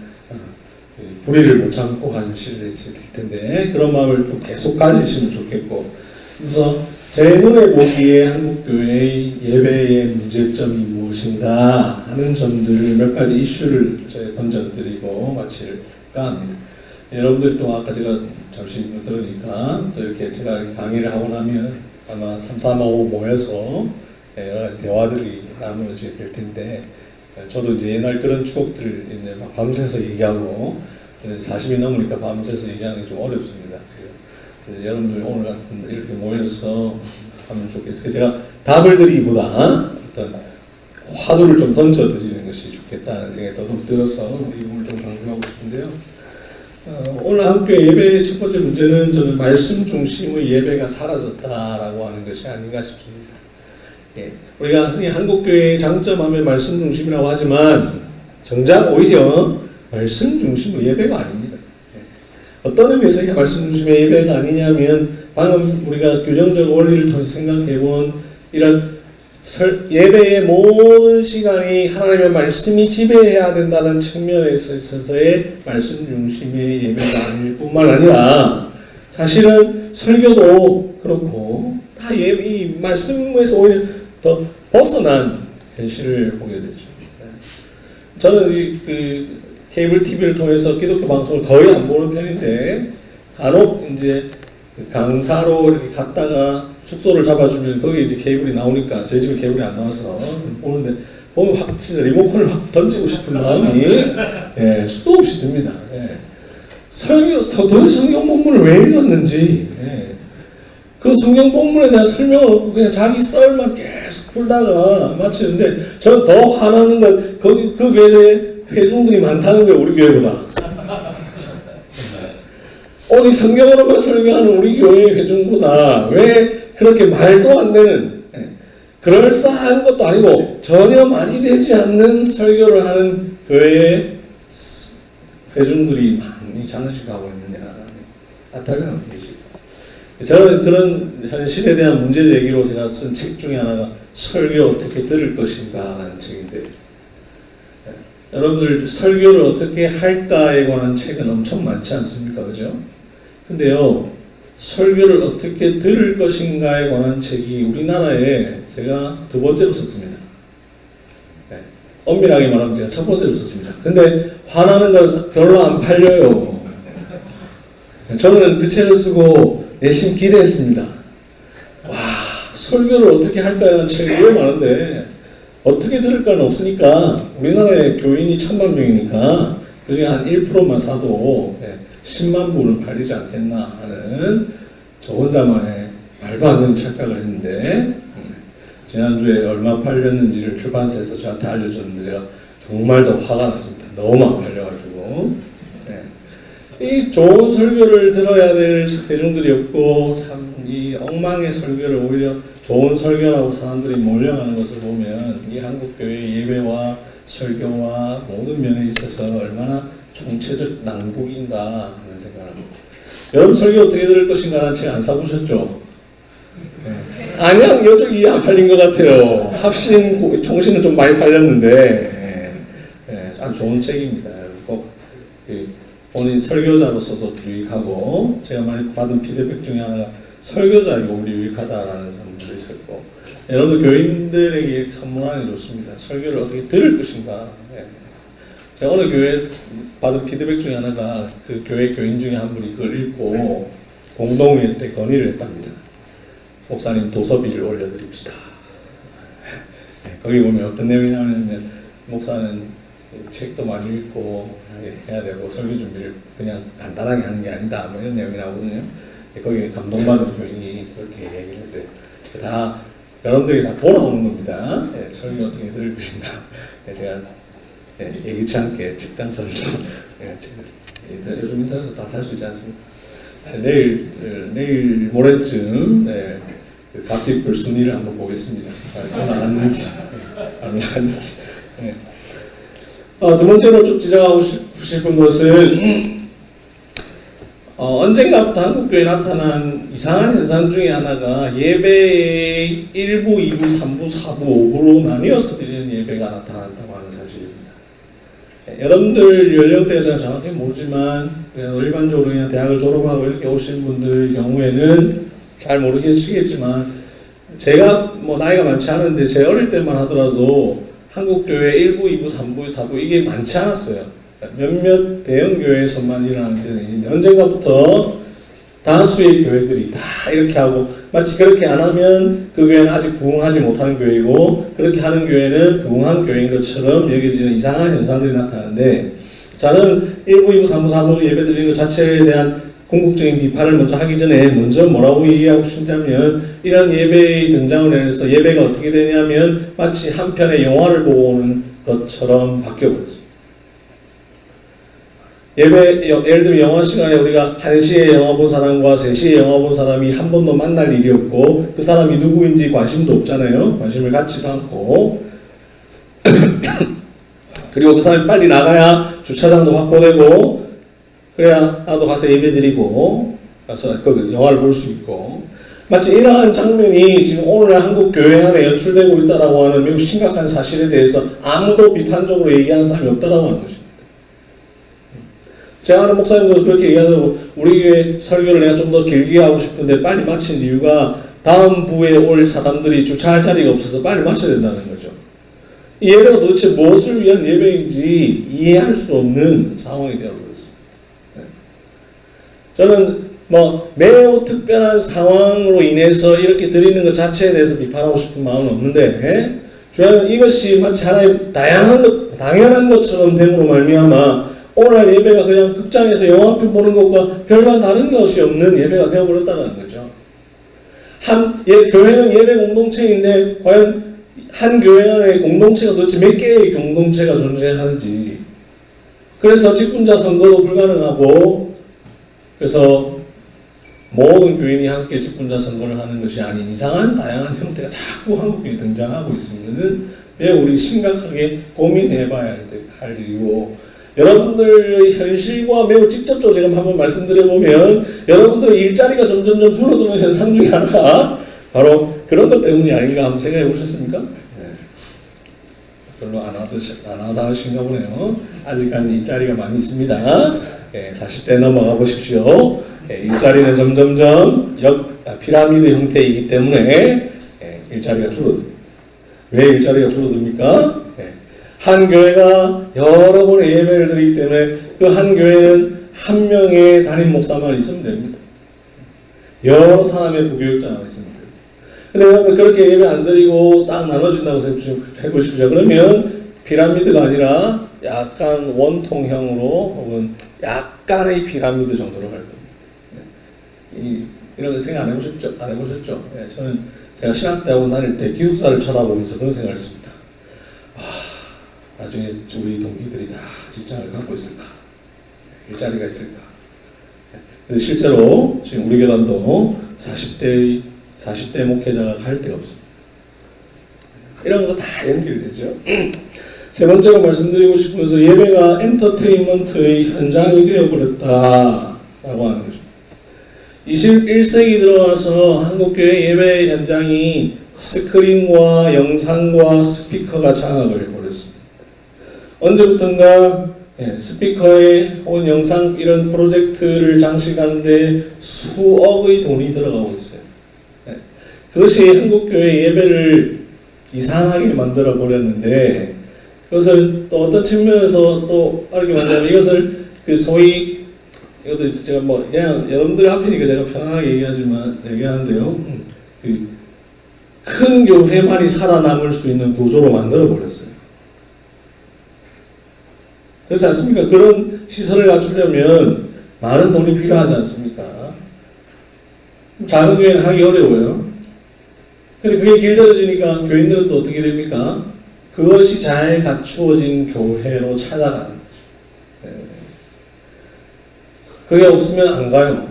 불의를 못 참고 하는 시절이 있을 텐데 그런 마음을 좀 계속 가지시면 좋겠고 그래서 제 눈에 보기에 한국교회의 예배의 문제점이 무엇인가 하는 점들 몇 가지 이슈를 제가 던져드리고 마칠까 합니다. 여러분들이 또 아까 제가 잠시 들으니까 또 이렇게 제가 강의를 하고 나면 아마 3, 4, 5 모여서 여러 가지 대화들이 나누어지게 될 텐데 저도 이제 옛날 그런 추억들을 이제 막 밤새서 얘기하고 40이 넘으니까 밤새서 얘기하는 게 좀 어렵습니다. 그래서 여러분들 오늘 같은 이렇게 모여서 하면 좋겠어요. 제가 답을 드리기보다 어떤 화두를 좀 던져드리는 것이 좋겠다는 생각이 더욱 들어서 이 부분을 좀 강조하고 싶은데요. 오늘 함께 예배의 첫 번째 문제는 저는 말씀 중심의 예배가 사라졌다라고 하는 것이 아닌가 싶습니다. 우리가 흔히 한국교회의 장점하면 말씀 중심이라고 하지만 정작 오히려 말씀 중심의 예배가 아닙니다. 어떤 의미에서 말씀 중심의 예배가 아니냐면 방금 우리가 규정적 원리를 통해 생각해본 이런 예배의 모든 시간이 하나님의 말씀이 지배해야 된다는 측면에서 있어서의 말씀 중심의 예배가 아닐 뿐만 아니라 사실은 설교도 그렇고 다 이 말씀에서 오히려 더 벗어난 현실을 보게 되죠. 저는 케이블 TV를 통해서 기독교 방송을 거의 안 보는 편인데 간혹 이제 강사로 이렇게 갔다가 숙소를 잡아주면 거기 이제 케이블이 나오니까 저희 집에 케이블이 안 나와서 보는데 보면 확 진짜 리모컨을 확 던지고 싶은 마음이 수도 없이 듭니다. 도대체 성경 본문을 왜 읽었는지 그 성경 본문에 대한 설명을 없고 그냥 자기 썰만 계속 풀다가 마치는데 저는 더 화나는 건 그 교회에 회중들이 많다는 거예요. 우리 교회보다. 오직 성경으로만 설교하는 우리 교회의 회중보다 왜 그렇게 말도 안 되는 그럴싸한 것도 아니고 전혀 많이 되지 않는 설교를 하는 교회의 회중들이 많이 장식하고 있느냐 안타까운 것이죠. 저는 그런 현실에 대한 문제 제기로 제가 쓴 책 중에 하나가 설교 어떻게 들을 것인가 라는 책인데 여러분들 설교를 어떻게 할까에 관한 책은 엄청 많지 않습니까? 그죠? 근데요 설교를 어떻게 들을 것인가에 관한 책이 우리나라에 제가 두 번째로 썼습니다. 네. 엄밀하게 말하면 제가 첫 번째로 썼습니다. 근데 화나는 건 별로 안 팔려요. 저는 그 책을 쓰고 내심 기대했습니다. 와, 설교를 어떻게 할까에 대한 책이 왜 많은데 어떻게 들을까는 없으니까 우리나라에 교인이 1000만 명이니까 그중에 한 1%만 사도 10만 부는 팔리지 않겠나 하는 저 혼자만의 말도 안 되는 착각을 했는데 지난주에 얼마 팔렸는지를 출판사에서 저한테 알려줬는데 제가 정말 더 화가 났습니다. 너무 안 팔려가지고 이 좋은 설교를 들어야 될 대중들이 없고 참 이 엉망의 설교를 오히려 좋은 설교라고 사람들이 몰려가는 것을 보면 이 한국교회의 예배와 설교와 모든 면에 있어서 얼마나 총체적 낭복인가 하는 생각을 합니다. 여러분 설교 어떻게 들을 것인가 라는 책 안 사보셨죠? 안양 여쪽이 안 팔린 것 같아요. 합신 총신은 좀 많이 팔렸는데 아주 좋은 책입니다. 꼭 본인 설교자로서도 유익하고 제가 많이 받은 피드백 중에 하나가 설교자이고 우리 유익하다라는 사람들도 있었고 여러분 교인들에게 선물하는 게 좋습니다. 설교를 어떻게 들을 것인가. 제가 어느 교회에서 받은 피드백 중에 하나가 그 교회 교인 중에 한 분이 그걸 읽고 공동회 때 건의를 했답니다. 목사님 도서비를 올려드립시다. 거기 보면 어떤 내용이냐면 목사는 책도 많이 읽고 해야 되고 설교 준비를 그냥 간단하게 하는 게 아니다 뭐 이런 내용이 나오거든요. 거기 감동받은 교인이 그렇게 얘기를 할 때 다 여러분들이 다 돌아오는 겁니다. 설교 어떻게 들을 것인가. 제가 예기치 않게 책장서를 요즘 인터넷에서 다 살 수 있지 않습니까? 내일 모레쯤 그 갓빛불 순위를 한번 보겠습니다. 얼마 나갔는지 두 번째로 쭉 지적하고 싶은 것은 언젠가부터 한국교회에 나타난 이상한 현상 중에 하나가 예배의 1부, 2부, 3부, 4부, 5부로 나뉘어서 드리는 예배가 나타났다고 하는 사실입니다. 여러분들 연령대가 제가 정확히 모르지만 그냥 일반적으로 그냥 대학을 졸업하고 이렇게 오신 분들 경우에는 잘 모르시겠지만 제가 뭐 나이가 많지 않은데 제 어릴 때만 하더라도 한국교회 1부, 2부, 3부, 4부 이게 많지 않았어요. 몇몇 대형교회에서만 일어나는 때는 언젠가부터 다수의 교회들이 다 이렇게 하고 마치 그렇게 안 하면 그 교회는 아직 부흥하지 못한 교회이고 그렇게 하는 교회는 부흥한 교회인 것처럼 여겨지는 이상한 현상들이 나타나는데 저는 1부, 2부, 3부, 4부 예배드리는 것 자체에 대한 궁극적인 비판을 먼저 하기 전에 먼저 뭐라고 얘기하고 싶냐면 이런 예배의 등장을 해서 예배가 어떻게 되냐면 마치 한 편의 영화를 보고 오는 것처럼 바뀌어버렸습니다. 예배, 예를 들면 영화 시간에 우리가 1시에 영화 본 사람과 3시에 영화 본 사람이 한 번도 만날 일이 없고 그 사람이 누구인지 관심도 없잖아요. 관심을 갖지도 않고 그리고 그 사람이 빨리 나가야 주차장도 확보되고 그래야 나도 가서 예배드리고 가서 그 영화를 볼 수 있고 마치 이러한 장면이 지금 오늘날 한국 교회 안에 연출되고 있다라고 하는 매우 심각한 사실에 대해서 아무도 비판적으로 얘기하는 사람이 없다라고 하는 것입니다. 제가 아는 목사님도 그렇게 얘기하고 우리 교회 설교를 내가 좀 더 길게 하고 싶은데 빨리 마친 이유가 다음 부에 올 사람들이 주차할 자리가 없어서 빨리 마쳐야 된다는 거죠. 이 예배가 도대체 무엇을 위한 예배인지 이해할 수 없는 상황이 되어버렸습니다. 저는 매우 특별한 상황으로 인해서 이렇게 드리는 것 자체에 대해서 비판하고 싶은 마음은 없는데 중요한 이것이 마치 하나의 당연한 것처럼 됨으로 말미암아 오늘날 예배가 그냥 극장에서 영화 한 편 보는 것과 별반 다른 것이 없는 예배가 되어버렸다는 거죠. 교회는 예배 공동체인데 과연 한 교회 안에 공동체가 도대체 몇 개의 공동체가 존재하는지 그래서 직분자 선거도 불가능하고 그래서 모든 교인이 함께 직분자 선거를 하는 것이 아닌 이상한 다양한 형태가 자꾸 한국교회에 등장하고 있으면 매우 우리 심각하게 고민해봐야 할 일이고 여러분들의 현실과 매우 직접적으로 제가 한번 말씀드려보면 여러분들의 일자리가 점점점 줄어드는 현상 중에 하나가 바로 그런 것 때문이 아닌가 한번 생각해 보셨습니까? 네. 별로 안 하다신가 보네요. 아직까지 일자리가 많이 있습니다. 40대 넘어가 보십시오. 일자리는 점점점 피라미드 형태이기 때문에 일자리가 줄어듭니다. 왜 일자리가 줄어듭니까? 한 교회가 여러 번의 예배를 드리기 때문에 그 한 교회는 한 명의 담임 목사만 있으면 됩니다. 여러 사람의 부교육자가 있으면 돼요. 근데 여러분 그렇게 예배 안 드리고 딱 나눠진다고 해보십시오. 그러면 피라미드가 아니라 약간 원통형으로 혹은 약간의 피라미드 정도로 갈 겁니다. 이런 거 생각 안 해보셨죠? 안 해보셨죠? 저는 제가 신학대학원 다닐 때 기숙사를 쳐다보면서 그런 생각을 했습니다. 나중에 우리 동기들이 다 직장을 갖고 있을까? 일자리가 있을까? 근데 실제로 지금 우리 교단도 40대 목회자가 갈 데가 없습니다. 이런 거 다 연결되죠. 세 번째로 말씀드리고 싶은 것은 예배가 엔터테인먼트의 현장이 되어버렸다라고 하는 거죠. 21세기 들어와서 한국교회 예배 현장이 스크린과 영상과 스피커가 장악을 해버렸습니다. 언제부턴가 스피커에 혹은 영상 이런 프로젝트를 장식하는데 수억의 돈이 들어가고 있어요. 그것이 한국교회 예배를 이상하게 만들어 버렸는데 그것을 또 어떤 측면에서 또 빠르게 말하자면 이것을 그 소위 이것도 제가 뭐 그냥 여러분들 앞이니까 제가 편안하게 얘기하는데요. 그 큰 교회만이 살아남을 수 있는 구조로 만들어 버렸어요. 그렇지 않습니까? 그런 시설을 갖추려면 많은 돈이 필요하지 않습니까? 작은 교회는 하기 어려워요. 근데 그게 길들여지니까 교인들은 또 어떻게 됩니까? 그것이 잘 갖추어진 교회로 찾아가는 거죠. 그게 없으면 안 가요.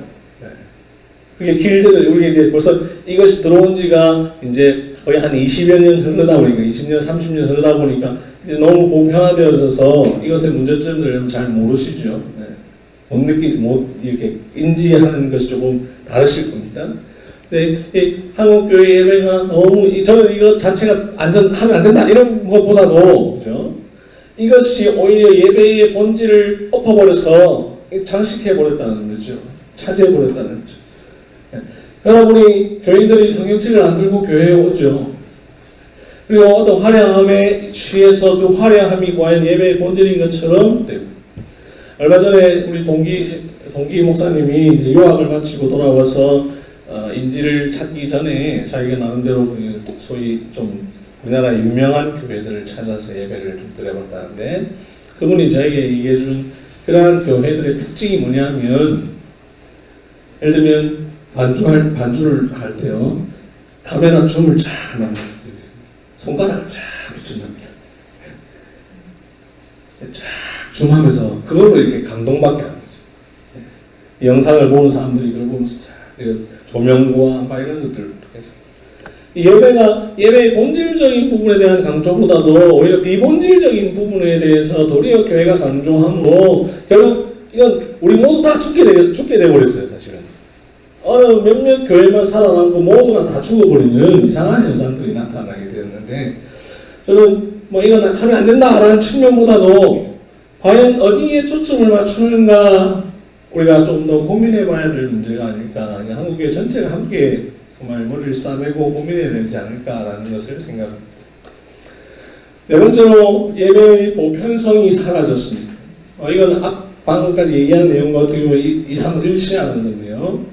그게 길들여, 우리 이제 벌써 이것이 들어온 지가 이제 거의 한 20여 년 흐르다 보니까, 20년, 30년 흐르다 보니까 이제 너무 보편화되어져서 이것의 문제점들을 잘 모르시죠. 못 이렇게 인지하는 것이 조금 다르실 겁니다. 네, 한국교회 예배가 너무, 저는 이거 자체가 하면 안 된다, 이런 것보다도, 그죠? 이것이 오히려 예배의 본질을 엎어버려서 장식해버렸다는 거죠. 차지해버렸다는 거죠. 그러나 우리 교인들이 성경책을 안 들고 교회에 오죠. 그리고 어떤 화려함에 취해서 그 화려함이 과연 예배의 본질인 것처럼 되고. 얼마 전에 우리 동기 목사님이 이제 유학을 마치고 돌아와서 인지를 찾기 전에 자기가 나름대로 소위 좀 우리나라 유명한 교회들을 찾아서 예배를 좀 드려봤다는데 그분이 저에게 얘기해준 그러한 교회들의 특징이 뭐냐면 예를 들면 반주를 할 때요 카메라 줌을 쫙 하면 손가락을 쫙 비춘답니다. 쫙 줌하면서 그걸로 이렇게 감동받게 하는 거죠. 영상을 보는 사람들이 이걸 보면서 조명과 막 이런 것들을 해서 예배의 본질적인 부분에 대한 강조보다도 오히려 비본질적인 부분에 대해서 도리어 교회가 강조함으로 결국 이건 우리 모두 다 죽게 되어버렸어요. 사실은 어느 몇몇 교회만 살아남고 모두가 다 죽어버리는 이상한 현상들이 나타나게 되었는데 저는 뭐 이건 하면 안 된다라는 측면보다도 과연 어디에 초점을 맞추는가 우리가 좀 더 고민해봐야 될 문제가 아닐까. 한국교회 전체가 함께 정말 머리를 싸매고 고민해야 되지 않을까라는 것을 생각합니다. 네 번째로 예배의 보편성이 사라졌습니다. 이건 방금까지 얘기한 내용과 어떻게 보면 이상 일치하는 건데요.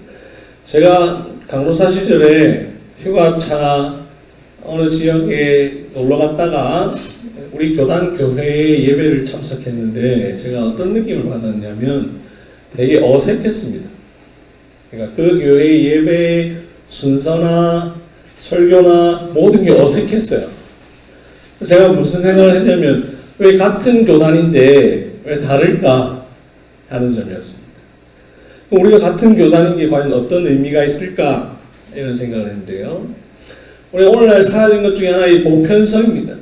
제가 강로사 시절에 휴가차 어느 지역에 놀러 갔다가 우리 교단 교회의 예배를 참석했는데 제가 어떤 느낌을 받았냐면 되게 어색했습니다. 그러니까 그 교회의 예배 순서나 설교나 모든 게 어색했어요. 제가 무슨 생각을 했냐면 왜 같은 교단인데 왜 다를까 하는 점이었습니다. 우리가 같은 교단인 게 과연 어떤 의미가 있을까 이런 생각을 했는데요. 우리 오늘날 사라진 것 중에 하나의 보편성입니다.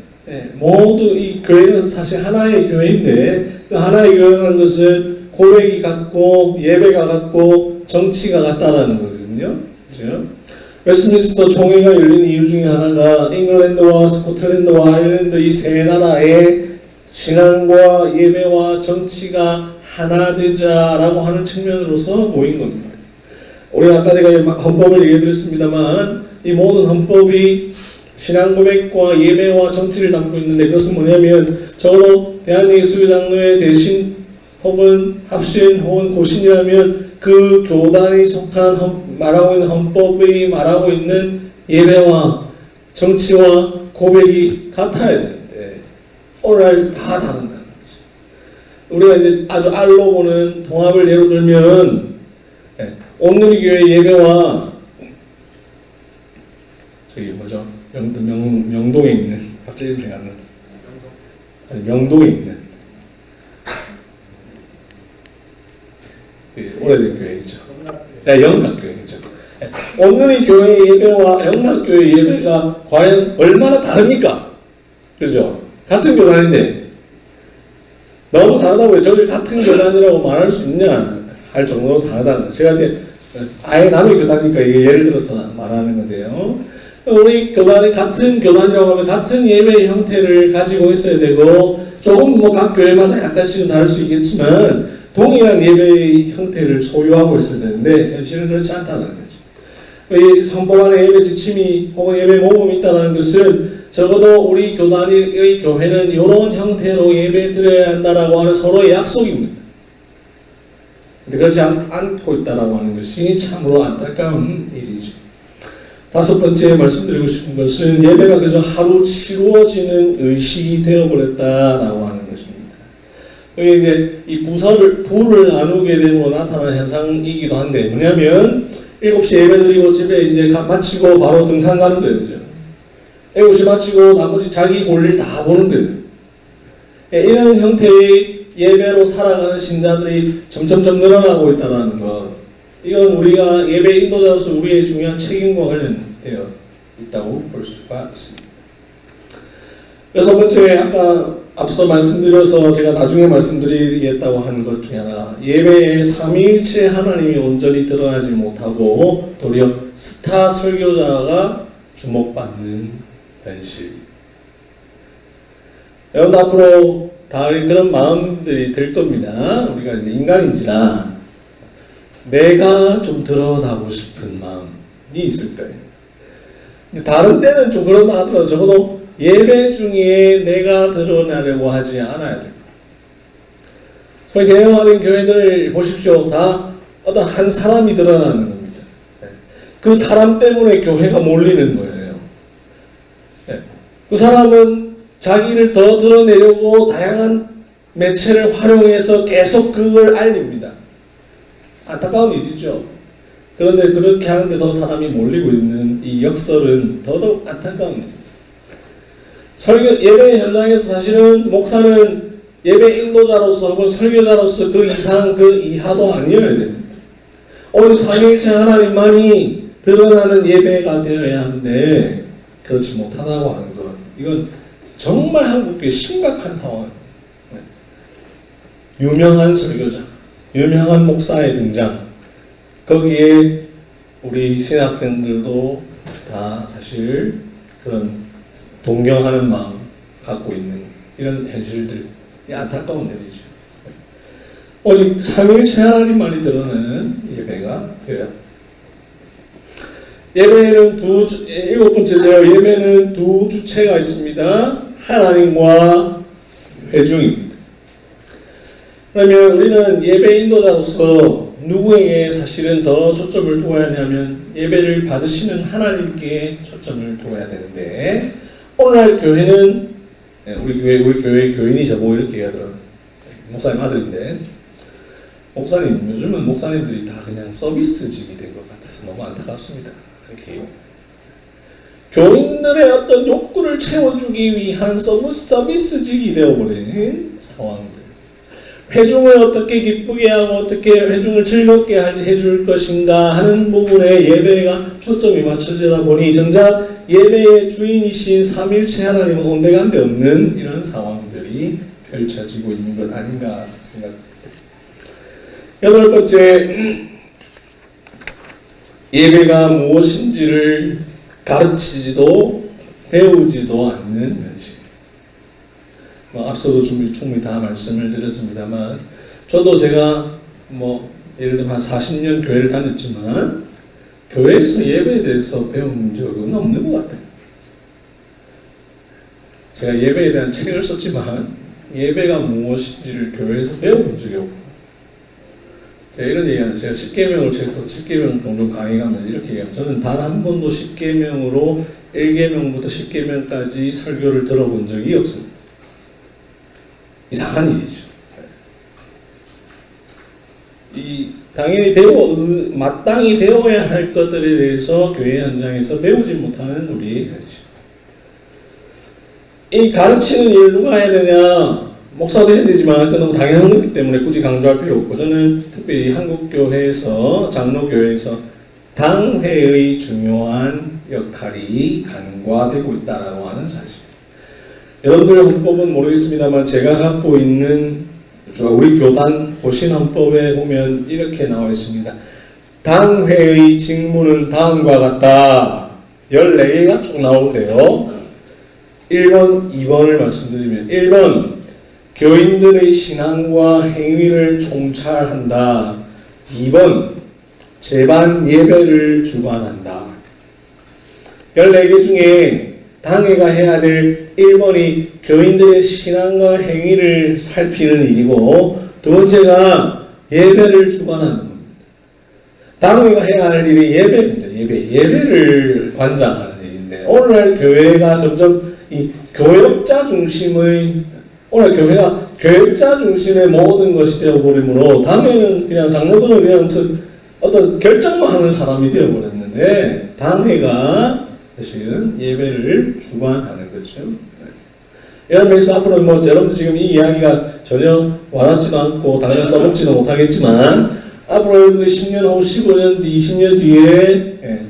모두 이 교회는 사실 하나의 교회인데 그 하나의 교회라는 것은 고백이 같고 예배가 같고 정치가 같다라는 거거든요. 그죠? 웨스트민스터 총회가 열린 이유 중에 하나가 잉글랜드와 스코틀랜드와 아일랜드 이 세 나라의 신앙과 예배와 정치가 하나 되자라고 하는 측면으로서 모인 겁니다. 우리 아까 제가 헌법을 얘기해 드렸습니다만 이 모든 헌법이 신앙 고백과 예배와 정치를 담고 있는데 그것은 뭐냐면 적어도 대한예수장로회 대신 혹은 합신 혹은 고신이라면 그 교단이 속한 말하고 있는 헌법이 말하고 있는 예배와 정치와 고백이 같아야 되는데 오늘 다 다른다는 거죠. 우리가 이제 아주 알로 보는 통합을 예로 들면 온누리교회 예배와 저기 뭐죠? 명동에 있는 갑자기 생각 안 나요. 아니 명동에 있는 오래된 교회이죠. 영락교회이죠. 오늘의 교회 예배와 영락교회 예배가 과연 얼마나 다릅니까? 그죠? 같은 교단인데 너무 다르다고 저를 같은 교단이라고 말할 수 있냐 할 정도로 다르다는 거예요. 제가 이제 아예 남의 교단이니까 이게 예를 들어서 말하는 건데요. 우리 교단이 같은 교단이라고 하면 같은 예배 형태를 가지고 있어야 되고 조금 뭐 각 교회마다 약간씩은 다를 수 있겠지만 동일한 예배의 형태를 소유하고 있어야 되는데 현실은 그렇지 않다는 거죠. 이 선법 안에 예배 지침이 혹은 예배 모범이 있다는 것은 적어도 우리 교단의 교회는 이런 형태로 예배 드려야 한다라고 하는 서로의 약속입니다. 근데 그렇지 않고 있다라고 하는 것이 참으로 안타까운 일이죠. 다섯 번째 말씀드리고 싶은 것은 예배가 그저 하루 치루어지는 의식이 되어버렸다라고 하는 것입니다. 여기 이제 이 부를 나누게 됨으로 나타나는 현상이기도 한데 뭐냐면 7시 예배 드리고 집에 이제 마치고 바로 등산 가는 거예요. 그죠? 7시 마치고 나머지 자기 볼일 다 보는 거예요. 이런 형태의 예배로 살아가는 신자들이 점점점 늘어나고 있다는 것. 이건 우리가 예배 인도자로서 우리의 중요한 책임과 관련되어 있다고 볼 수가 있습니다. 여섯 번째, 아까 앞서 말씀드려서 제가 나중에 말씀드리겠다고 하는 것 중에 하나, 예배에 삼위일체 하나님이 온전히 드러나지 못하고 도리어 스타 설교자가 주목받는 현실. 여러분 앞으로 다 그런 마음들이 들 겁니다. 우리가 이제 인간인지라 내가 좀 드러나고 싶은 마음이 있을 거예요. 근데 다른 때는 좀 그런다 하더라도 적어도 예배 중에 내가 드러나려고 하지 않아야 돼요. 소위 대형화된 교회들 보십시오. 다 어떤 한 사람이 드러나는 겁니다. 그 사람 때문에 교회가 몰리는 거예요. 그 사람은 자기를 더 드러내려고 다양한 매체를 활용해서 계속 그걸 알립니다. 안타까운 일이죠. 그런데 그렇게 하는데 더 사람이 몰리고 있는 이 역설은 더더욱 안타까운 일입니다. 예배 현장에서 사실은 목사는 예배 인도자로서 혹은 설교자로서 그 이상 그 이하도 아니어야 됩니다. 오늘 삼위일체 하나님만이 드러나는 예배가 되어야 하는데 그렇지 못하다고 하는 것, 이건 정말 한국교회 심각한 상황입니다. 유명한 설교자, 유명한 목사의 등장, 거기에 우리 신학생들도 다 사실 그런 동경하는 마음 갖고 있는 이런 현실들이 안타까운 일이죠. 오직 삼위일체 하나님만이 드러나는 예배가 되어야 합니다. 예배는 일곱 번째로 예배는 두 주체가 있습니다. 하나님과 회중입니다. 그러면 우리는 예배 인도자로서 누구에게 사실은 더 초점을 두어야 하냐면 예배를 받으시는 하나님께 초점을 두어야 되는데, 오늘날 교회는 우리 교회 교인이 저보고 이렇게 얘기하더라고요. 목사님 아들인데, 목사님 요즘은 목사님들이 다 그냥 서비스직이 된 것 같아서 너무 안타깝습니다. 이렇게 교인들의 어떤 욕구를 채워주기 위한 서비스직이 되어버린 상황들, 회중을 어떻게 기쁘게 하고 어떻게 회중을 즐겁게 해줄 것인가 하는 부분에 예배가 초점이 맞춰지다 보니 정작 예배의 주인이신 삼위일체 하나님은 온데간데 없는 이런 상황들이 펼쳐지고 있는 것 아닌가 생각합니다. 여덟 번째, 예배가 무엇인지를 가르치지도 배우지도 않는 현실. 앞서도 충분히 다 말씀을 드렸습니다만 저도 제가 뭐 예를 들면 한 40년 교회를 다녔지만 교회에서 예배에 대해서 배운 적은 없는 것 같아요. 제가 예배에 대한 책을 썼지만 예배가 무엇인지를 교회에서 배워본 적이 없고, 제가 이런 얘기하는, 제가 10계명을 책에서 10계명 종종 강의 가면 이렇게 얘기해요. 저는 단 한 번도 10계명으로 1계명부터 10계명까지 설교를 들어본 적이 없습니다. 이상한 일이죠. 당연히 마땅히 배워야 할 것들에 대해서 교회 현장에서 배우지 못하는 우리의 현실. 이 가르치는 일을 누가 해야 되냐? 목사도 해야 되지만 그건 너무 당연한 거기 때문에 굳이 강조할 필요 없고, 저는 특별히 한국교회에서, 장로교회에서 당회의 중요한 역할이 간과되고 있다고 하는 사실. 여러분들의 헌법은 모르겠습니다만 제가 갖고 있는 우리 교단 보신헌법에 보면 이렇게 나와 있습니다. 당회의 직무는 다음과 같다. 14개가 쭉 나오는데요. 1번, 2번을 말씀드리면, 1번, 교인들의 신앙과 행위를 총찰한다. 2번, 제반 예배를 주관한다. 14개 중에 당회가 해야 될 1번이 교인들의 신앙과 행위를 살피는 일이고, 두 번째가 예배를 주관하는 겁니다. 당회가 해야 할 일이 예배입니다. 예배를 관장하는 일인데, 오늘날 교회가 점점 이 교역자 중심의, 오늘 교회가 교역자 중심의 모든 것이 되어버리므로 당회는 그냥 장로들은 그냥 어떤 결정만 하는 사람이 되어버렸는데, 당회가 사실은 예배를 주관하는 거죠. 이러면서 앞으로 뭐 여러분들 지금 이 이야기가 전혀 와닿지도 않고 당장 써먹지도 못하겠지만, 앞으로 여러분들 10년 후, 15년 뒤, 20년 뒤에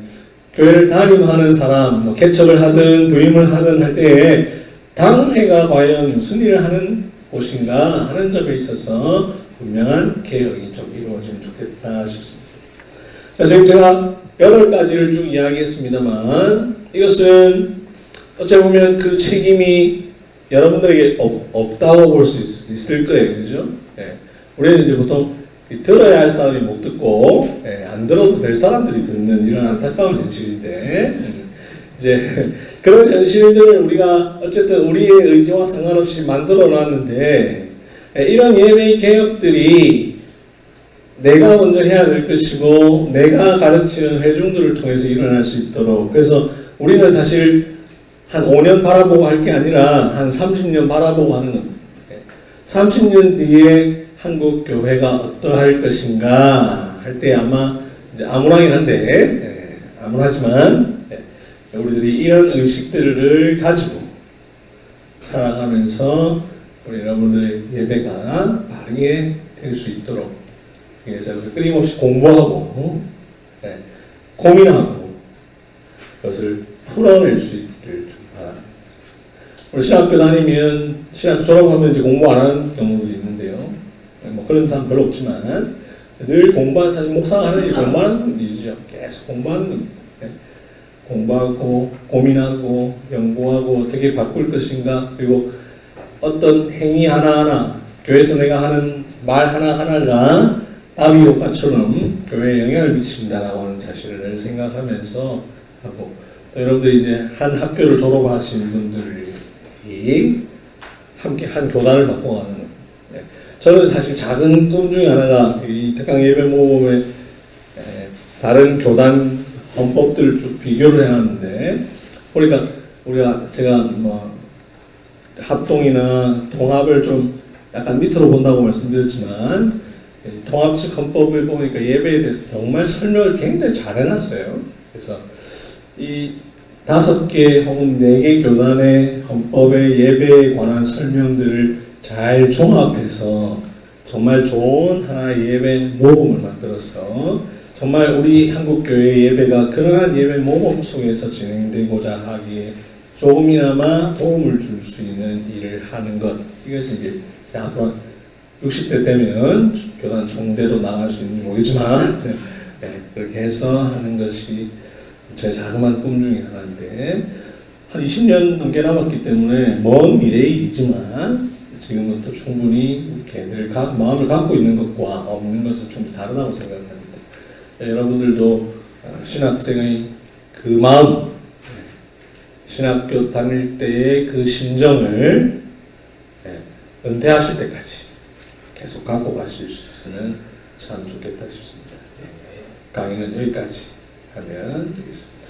교회를 담임하는 사람, 뭐 개척을 하든 부임을 하든 할 때에 당회가 과연 무슨 일을 하는 곳인가 하는 점에 있어서 분명한 개혁이 좀 이루어지면 좋겠다 싶습니다. 자, 지금 제가 8가지를 쭉 이야기했습니다만, 이것은 어찌 보면 그 책임이 여러분들에게 없다고 볼 수 있을 거예요. 그죠? 우리는 이제 보통 들어야 할 사람이 못 듣고, 안 들어도 될 사람들이 듣는 이런 안타까운 현실인데, 이제 그런 현실들을 우리가 어쨌든 우리의 의지와 상관없이 만들어 놨는데, 이런 예배 개혁들이 내가 먼저 해야 될 것이고, 내가 가르치는 회중들을 통해서 일어날 수 있도록, 그래서 우리는 사실 한 5년 바라보고 할 게 아니라 한 30년 바라보고 하는 겁니다. 30년 뒤에 한국 교회가 어떠할 것인가 할 때 아마 이제 암울하긴 한데, 암울하지만 우리들이 이런 의식들을 가지고 살아가면서 우리 여러분들의 예배가 바르게 될 수 있도록, 그래서 끊임없이 공부하고 고민하고 그것을 풀어낼 수 있기를 바랍니다. 우리 신학교 다니면 신학교 졸업하면 이제 공부 안 하는 경우들이 있는데요. 뭐 그런 사람 별로 없지만 늘 공부하는, 사실 목사가 하는 일이 공부하는 일이죠. 계속 공부하는 겁니다. 공부하고 고민하고 연구하고 어떻게 바꿀 것인가, 그리고 어떤 행위 하나하나, 교회에서 내가 하는 말 하나하나가 나비 효과처럼 교회에 영향을 미친다라고 하는 사실을 생각하면서 하고, 또 여러분들이 이제 한 학교를 졸업하신 분들이 함께 한 교단을 바꿔가는 거예요. 저는 사실 작은 꿈 중에 하나가 이 특강 예배 모범의 다른 교단 헌법들을 쭉 비교를 해놨는데, 보니까 제가 뭐 합동이나 통합을 좀 약간 밑으로 본다고 말씀드렸지만, 통합식 헌법을 보니까 예배에 대해서 정말 설명을 굉장히 잘 해놨어요. 그래서 이 5개 혹은 4개 교단의 헌법의 예배에 관한 설명들을 잘 종합해서 정말 좋은 하나의 예배 모범을 만들어서 정말 우리 한국교회 예배가 그러한 예배 모범 속에서 진행되고자 하기에 조금이나마 도움을 줄 수 있는 일을 하는 것, 이것이 이제 앞으로 60대 되면 교단 총대로 나갈 수 있는지 모르겠지만 그렇게 해서 하는 것이 제 자그마한 꿈 중에 하나인데, 한 20년 넘게 남았기 때문에 먼 미래의 일이지만 지금부터 충분히 이렇게 늘 마음을 갖고 있는 것과 없는 것은 좀 다르다고 생각합니다. 여러분들도 신학생의 그 마음, 신학교 다닐 때의 그 심정을 은퇴하실 때까지 계속 갖고 가실 수 있으면 참 좋겠다 싶습니다. 강의는 여기까지 하면 되겠습니다.